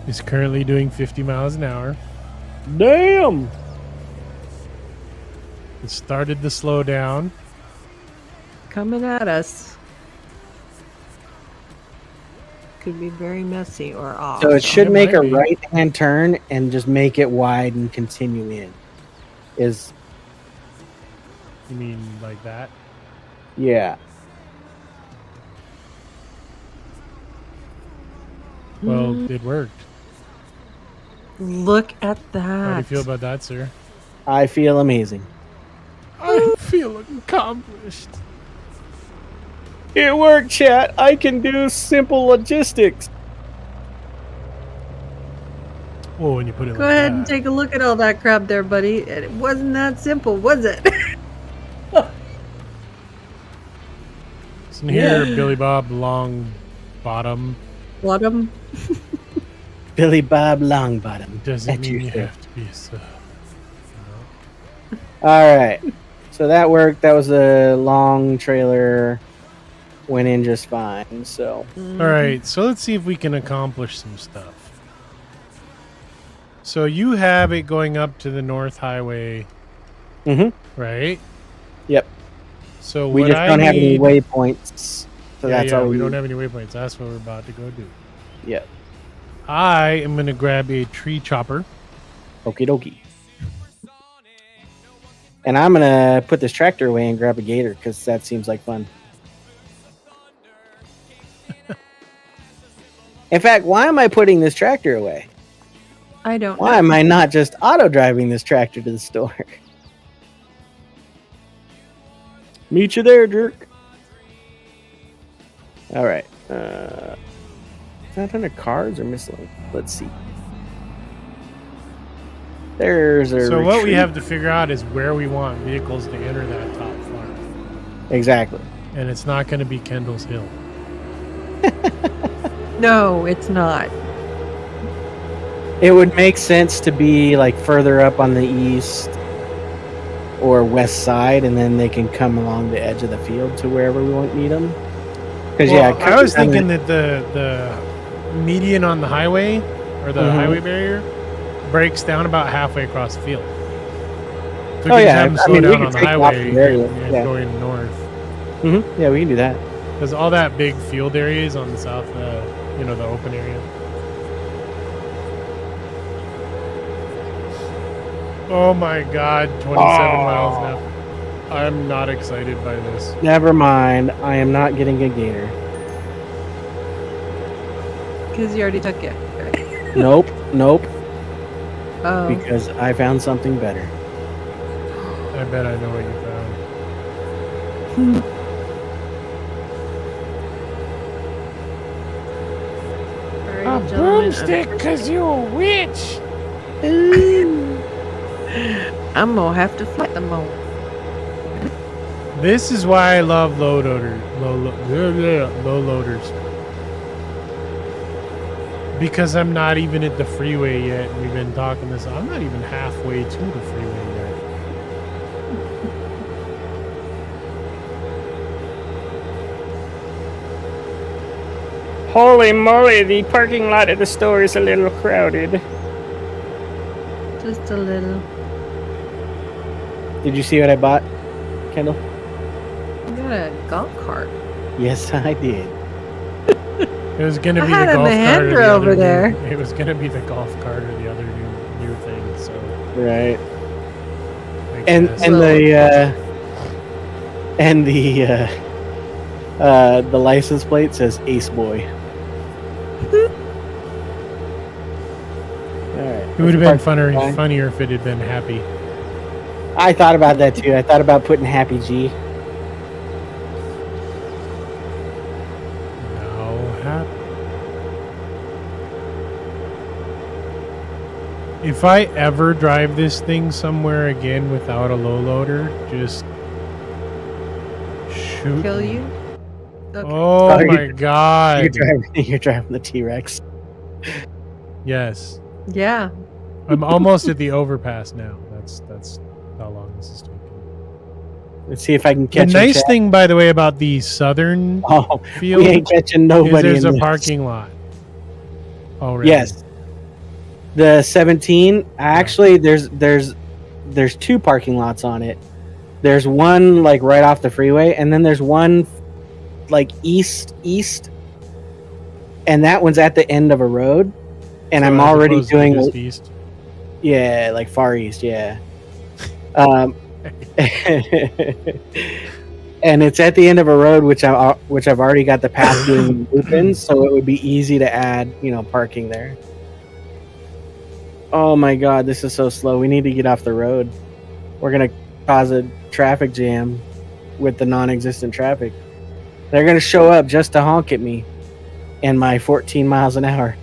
It's currently doing 50 miles an hour. Damn. It started to slow down. coming at us. Could be very messy or off. So it should It make might a be. right-hand turn and just make it wide and continue in. Is You mean like that? yeah. Well, it worked. Look at that. How do you feel about that, sir? I feel amazing. I feel accomplished. It worked, chat. I can do simple logistics. Well, when you put it Go like ahead and that. take a look at all that crap there, buddy. And it wasn't that simple, was it? Isn't here Billy Bob Long Bottom? Bottom. Billy Bob Longbottom. Doesn't At mean your you service. have to be a sub. All right. So that worked. That was a long trailer. Went in just fine. So All right, so let's see if we can accomplish some stuff. So you have it going up to the North Highway, right? Yep. So We what just I don't have any need- waypoints. So that's all we we don't need. have any waypoints. That's what we're about to go do. Yep. I am going to grab a tree chopper. Okie dokie. And I'm gonna put this tractor away and grab a gator because that seems like fun. In fact, why am I putting this tractor away? I don't Why know. am I not just auto driving this tractor to the store? Meet you there, jerk. All right. Is that under cars or miscellaneous? Let's see. There's a So what we retreat. have to figure out is where we want vehicles to enter that top farm. Exactly. And it's not going to be Kendall's Hill. No, it's not. It would make sense to be like further up on the east or west side, and then they can come along the edge of the field to wherever we want to meet them. Because Well, I was thinking that the median on the highway or the highway barrier breaks down about halfway across the field. So Oh, we yeah, can have them I slow mean, we down can on the take them off highway the area, and yeah. going north. Yeah, we can do that. Because all that big field area is on the south, the open area. Oh my God, 27 miles an hour. I'm not excited by this. Never mind. I am not getting a gator. Because you already took it. Nope. Oh. Because I found something better. I bet I know what you found. Alright, gentlemen, because you're a witch. I'm gonna have to fight them all. This is why I love low loaders. Because I'm not even at the freeway yet. We've been talking this. I'm not even halfway to the freeway yet. Holy moly, the parking lot at the store is a little crowded. Just a little. Did you see what I bought, Kendall? You got a golf cart. Yes, I did. It was gonna I be had the a golf cart or Mahindra the over other there. New, it was gonna be the golf cart or the other new thing. So Right. I And guess. the license plate says Ace Boy. All right. It would have been Fine. funnier if it had been Happy. I thought about that too. I thought about putting Happy G. No, Happy. If I ever drive this thing somewhere again without a low loader, just shoot. Kill me. you? Okay. Oh Oh, my god. You're driving the T-Rex. Yes. Yeah. I'm almost at the overpass now. That's how long this is taking. Let's see if I can The catch nice thing, by the way, about the southern Oh, field we ain't catching is nobody. there's in a this. parking lot. Already. Yes. The 17. Actually, there's two parking lots on it. There's one like right off the freeway, and then there's one like east, and that one's at the end of a road. And So I'm as already opposed to doing just east. yeah, like far east, yeah. And it's at the end of a road, which I've already got the path doing open, so it would be easy to add, parking there. Oh my god, this is so slow. We need to get off the road. We're gonna cause a traffic jam with the non-existent traffic. They're gonna show up just to honk at me and my 14 miles an hour.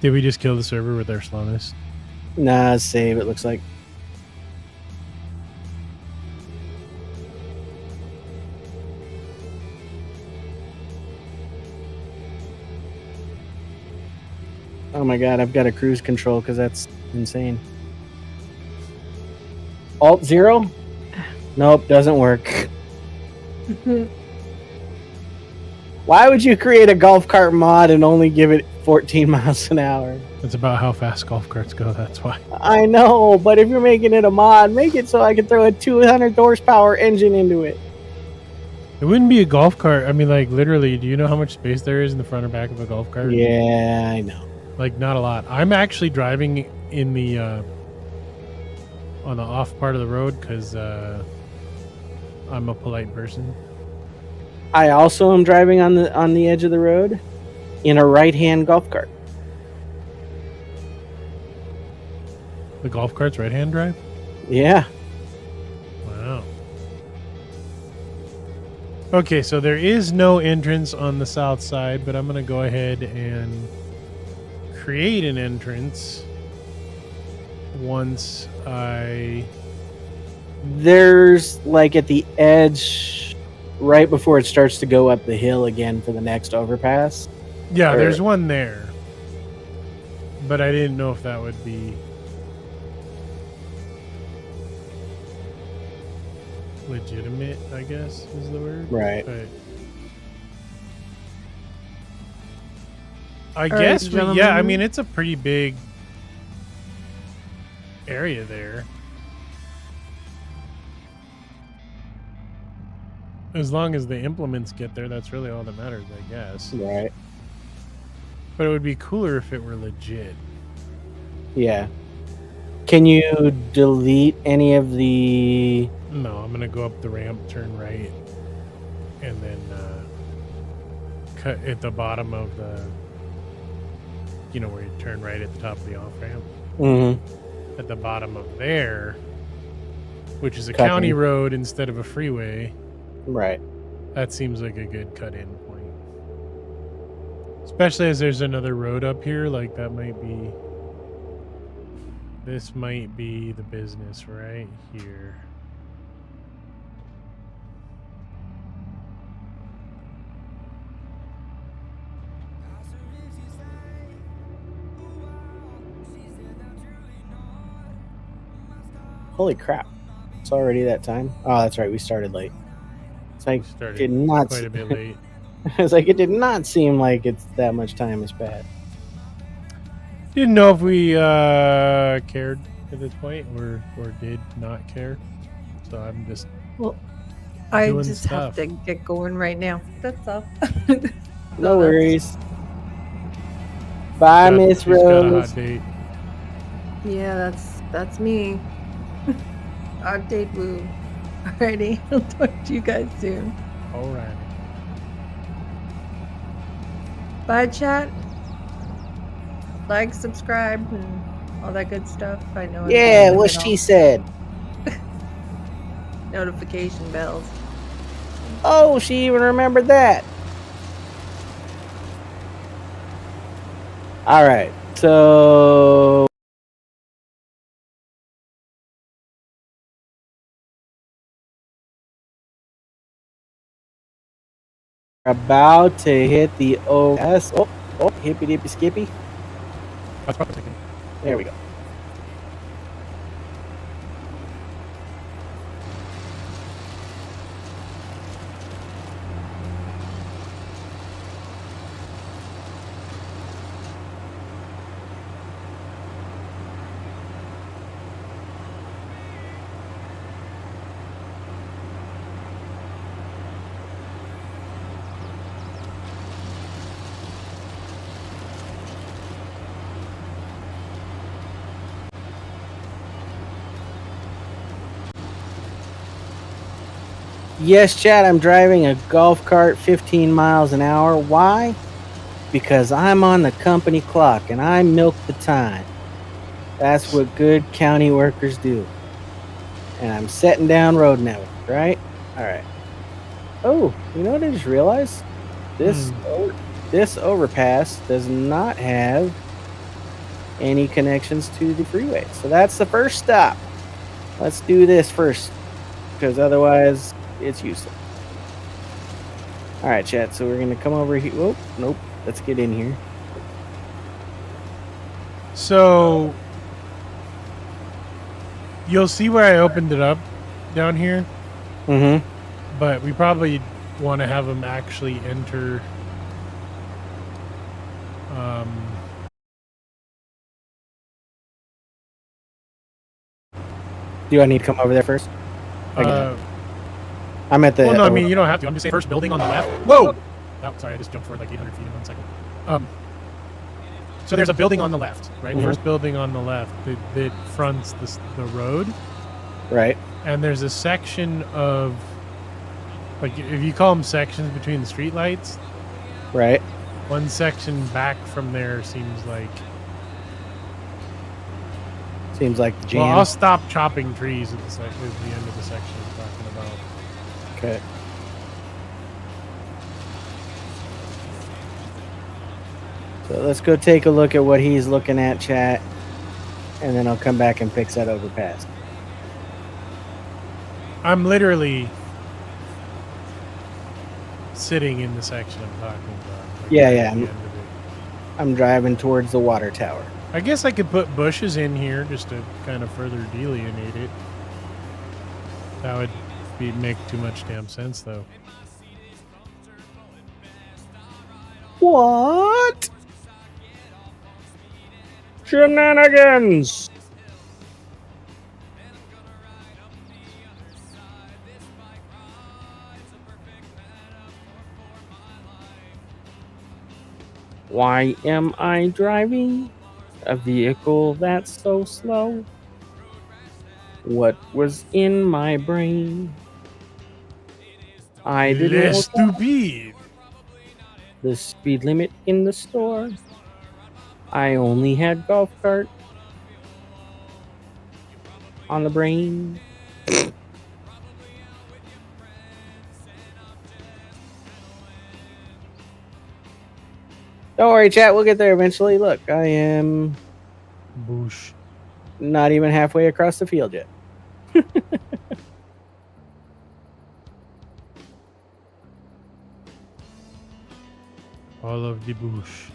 Did we just kill the server with our slowness? Nah, save, it looks like. Oh my god, I've got a cruise control because that's insane. Alt 0? Nope, doesn't work. Why would you create a golf cart mod and only give it 14 miles an hour? That's about how fast golf carts go, that's why. I know, but if you're making it a mod, make it so I can throw a 200 horsepower engine into it. It wouldn't be a golf cart. I mean, like, literally, do you know how much space there is in the front or back of a golf cart? Yeah, I know. Like, not a lot. I'm actually driving in the, on the off part of the road because I'm a polite person. I also am driving on the edge of the road in a right-hand golf cart. The golf cart's right-hand drive? Yeah. Wow. Okay, so there is no entrance on the south side, but I'm going to go ahead and create an entrance once I... There's, like, at the edge, right before it starts to go up the hill again for the next overpass. Yeah, Or- there's one there. But I didn't know if that would be legitimate, I guess is the word. Right. But I right, guess yeah, I gentlemen. mean it's a pretty big area there. As long as the implements get there, that's really all that matters, I guess. Right. But it would be cooler if it were legit. Yeah. Can you delete any of the... No, I'm gonna go up the ramp, turn right, and then cut at the bottom of the, where you turn right at the top of the off ramp. Mm-hmm. At the bottom of there, which is a Cut county in. road instead of a freeway. Right. That seems like a good cut-in point. Especially as there's another road up here, like that might be. This might be the business right here. Holy crap. It's already that time. Oh, that's right. We started late. It's like, Started did not quite a bit late. it's like, it did not seem like it's that much time has passed. Didn't know if we cared at this point or did not care. So I'm just Well, I doing just stuff. have to get going right now. That's all. No that's- worries. Bye, Miss She's got a Rose. hot date. Yeah, that's me. Odd date woo. Alrighty, I'll talk to you guys soon. Alright. Bye, chat. Like, subscribe, and all that good stuff. I know. I'm Yeah, doing what it she all. said. Notification bells. Oh, she even remembered that. All right, so about to hit the OS. Oh, hippy dippy skippy. That's probably thinking. There we go. Yes, Chad, I'm driving a golf cart 15 miles an hour. Why? Because I'm on the company clock and I milk the time. That's what good county workers do. And I'm setting down road network, right? All right. Oh, you know what I just realized? This overpass does not have any connections to the freeway. So that's the first stop. Let's do this first, because otherwise it's useless. All right, chat. So we're gonna come over here. Oh, nope. Let's get in here. So you'll see where I opened it up down here, Mm-hmm. but we probably want to have them actually enter. Do I need to come over there first? I'm at the. Well, no, I mean you don't have to. I'm just saying first building on the left. Whoa! Oh, sorry, I just jumped forward like 800 feet in 1 second. So there's a building on the left, right? Mhm. First building on the left that fronts the road, Right. and there's a section of, like, if you call them sections between the streetlights, Right. one section back from there seems like. Seems like the jam. Well, I'll stop chopping trees at the end of the section I'm talking about. Okay. So let's go take a look at what he's looking at, chat, and then I'll come back and fix that overpass. I'm literally sitting in the section I'm talking about. Like Yeah, right yeah, at the I'm- end of it. I'm driving towards the water tower. I guess I could put bushes in here just to kind of further delineate it. That would make too much damn sense, though. What? Shenanigans! Why am I driving a vehicle that's so slow? What was in my brain? I didn't know Les stupid. the speed limit in the store. I only had golf cart on the brain. Don't worry, chat. We'll get there eventually. Look, I am Boosh. not even halfway across the field yet. All of the bush.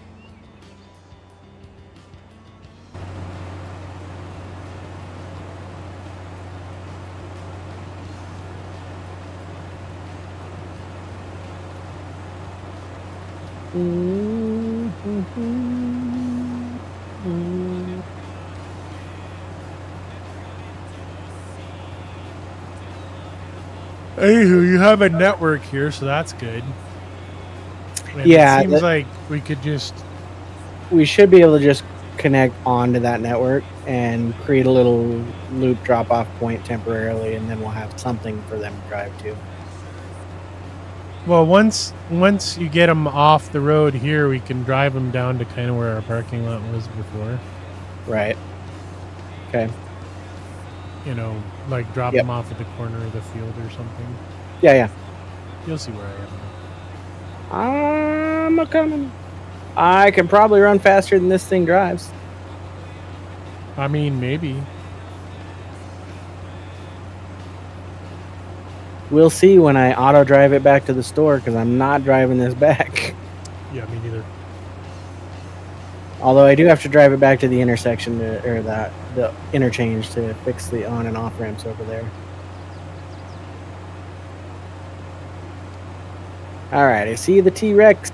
Anywho, you have a network here, so that's good. And Yeah, it seems like we could just we should be able to just connect onto that network and create a little loop drop-off point temporarily, and then we'll have something for them to drive to. well once you get them off the road here, we can drive them down to kind of where our parking lot was before. Right. Okay. You know, like drop Yep. them off at the corner of the field or something. Yeah, yeah. You'll see where I am. I'm a coming. I can probably run faster than this thing drives. I mean, maybe. We'll see when I auto drive it back to the store, because I'm not driving this back. Yeah, me neither. Although I do have to drive it back to the intersection or the interchange to fix the on and off ramps over there. All right, I see the T-Rex.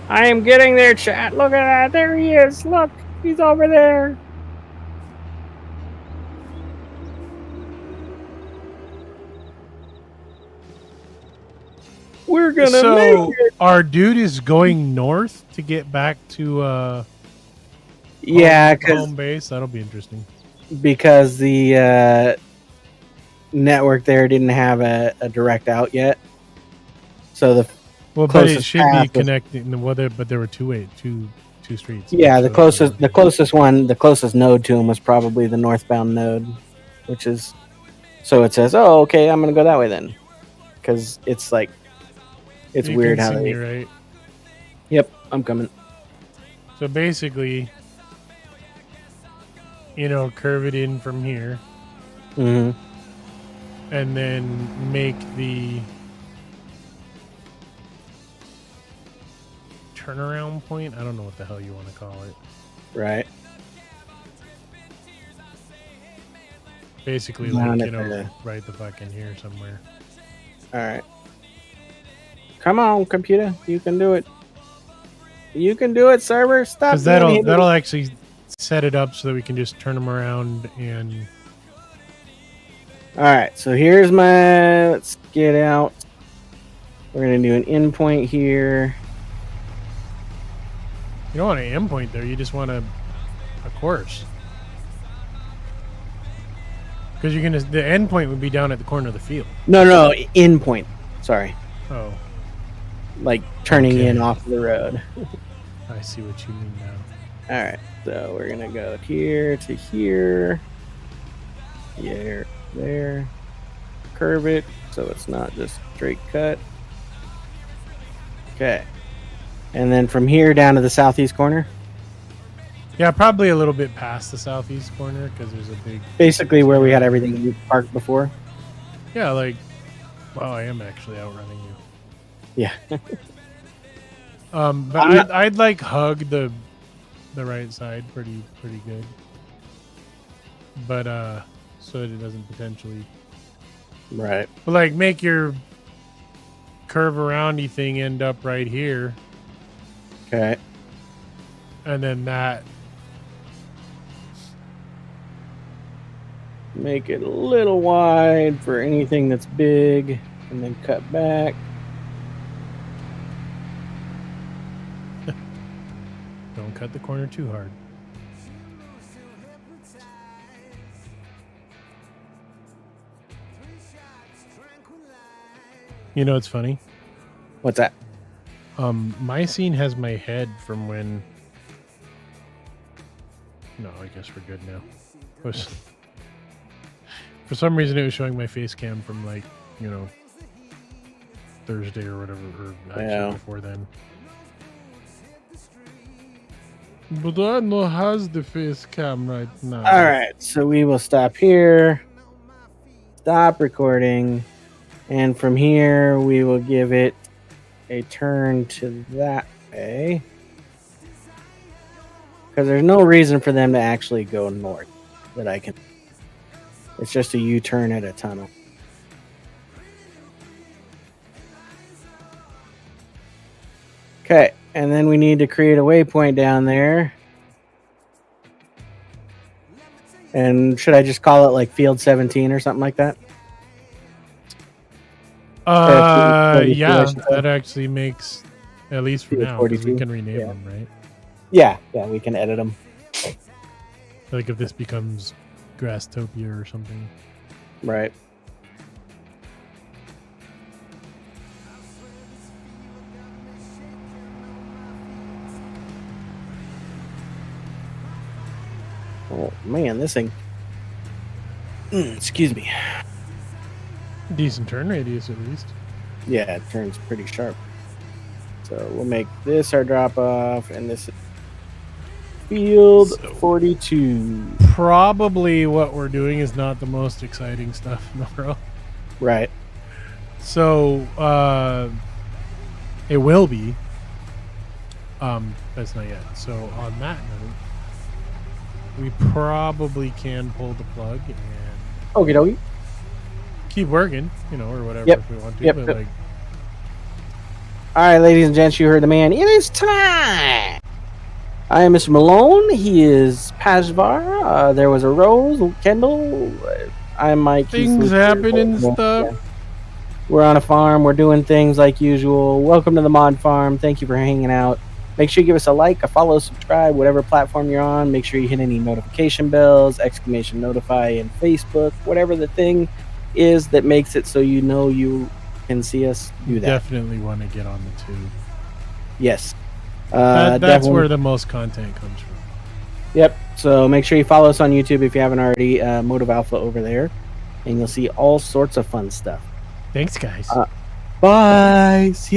I am getting there, chat. Look at that. There he is. Look, he's over there. We're gonna So make it. our dude is going north to get back to Yeah, home base. That'll be interesting. because the network there didn't have a direct out yet. So the Well, but it closest should be path was- connecting. But there were two streets. Yeah, the So- closest node to him was probably the northbound node, which is, so it says, oh, okay, I'm gonna go that way then, because it's like, it's You weird can how see they. me, right? Yep, I'm coming. So basically, curve it in from here, Hmm. and then make the turnaround point. I don't know what the hell you want to call it. Right. Basically, Down like, at the- right the fuck in here somewhere. All right. Come on, computer, you can do it. You can do it, server. Stop. Because that'll actually set it up so that we can just turn them around and. All right, so here's my. Let's get out. We're gonna do an endpoint here. You don't want an endpoint there. You just want a course. Because the endpoint would be down at the corner of the field. No, endpoint. Sorry, Oh, like turning Okay. in off the road. I see what you mean now. All right, so we're gonna go here to here. Here, there. Curve it so it's not just straight cut. Okay, and then from here down to the southeast corner. Yeah, probably a little bit past the southeast corner because there's a big. Basically where we had everything parked before. Yeah, like. Wow, I am actually outrunning you. Yeah. But I'm not- I'd like hug the right side pretty good. But so that it doesn't potentially. Right. But like make your curve aroundy thing end up right here, Okay. and then that. Make it a little wide for anything that's big, and then cut back. Don't cut the corner too hard. You know what's funny? What's that? My scene has my head from when. No, I guess we're good now. For some reason, it was showing my face cam from like Thursday or whatever, or actually Yeah. before then. But I know has the face cam right now. All right, so we will stop here. Stop recording. And from here, we will give it a turn to that way. Because there's no reason for them to actually go north that I can. It's just a U-turn at a tunnel. Okay, and then we need to create a waypoint down there. And should I just call it like Field 17 or something like that? Yeah, that actually makes, at least for Field now, because we 42, can rename yeah. them, right? Yeah, we can edit them. Like if this becomes Grasstopia or something. Right. Oh man, this thing. Excuse me. Decent turn radius, at least. Yeah, it turns pretty sharp. So we'll make this our drop off, and this is Field So- 42. Probably what we're doing is not the most exciting stuff in the world. Right. So, it will be. That's not yet. So, on that note, we probably can pull the plug and Okie dokie. keep working, or whatever Yep. if we want to. Yep. But like, All right, ladies and gents, you heard the man. It is time. I am Mr. Malone. He is Pajvar. There was a Rose, Kendall. I'm Mike. He's things Luke. happen and Yeah. stuff. We're on a farm. We're doing things like usual. Welcome to the Mod Farm. Thank you for hanging out. Make sure you give us a like, a follow, subscribe, whatever platform you're on. Make sure you hit any notification bells, exclamation notify in Facebook, whatever the thing is that makes it so you know you can see us. Do that. Definitely want to get on the tube. Yes. That's definitely. where the most content comes from. Yep. So make sure you follow us on YouTube if you haven't already. Motive Alpha over there, and you'll see all sorts of fun stuff. Thanks, guys. Bye. See you.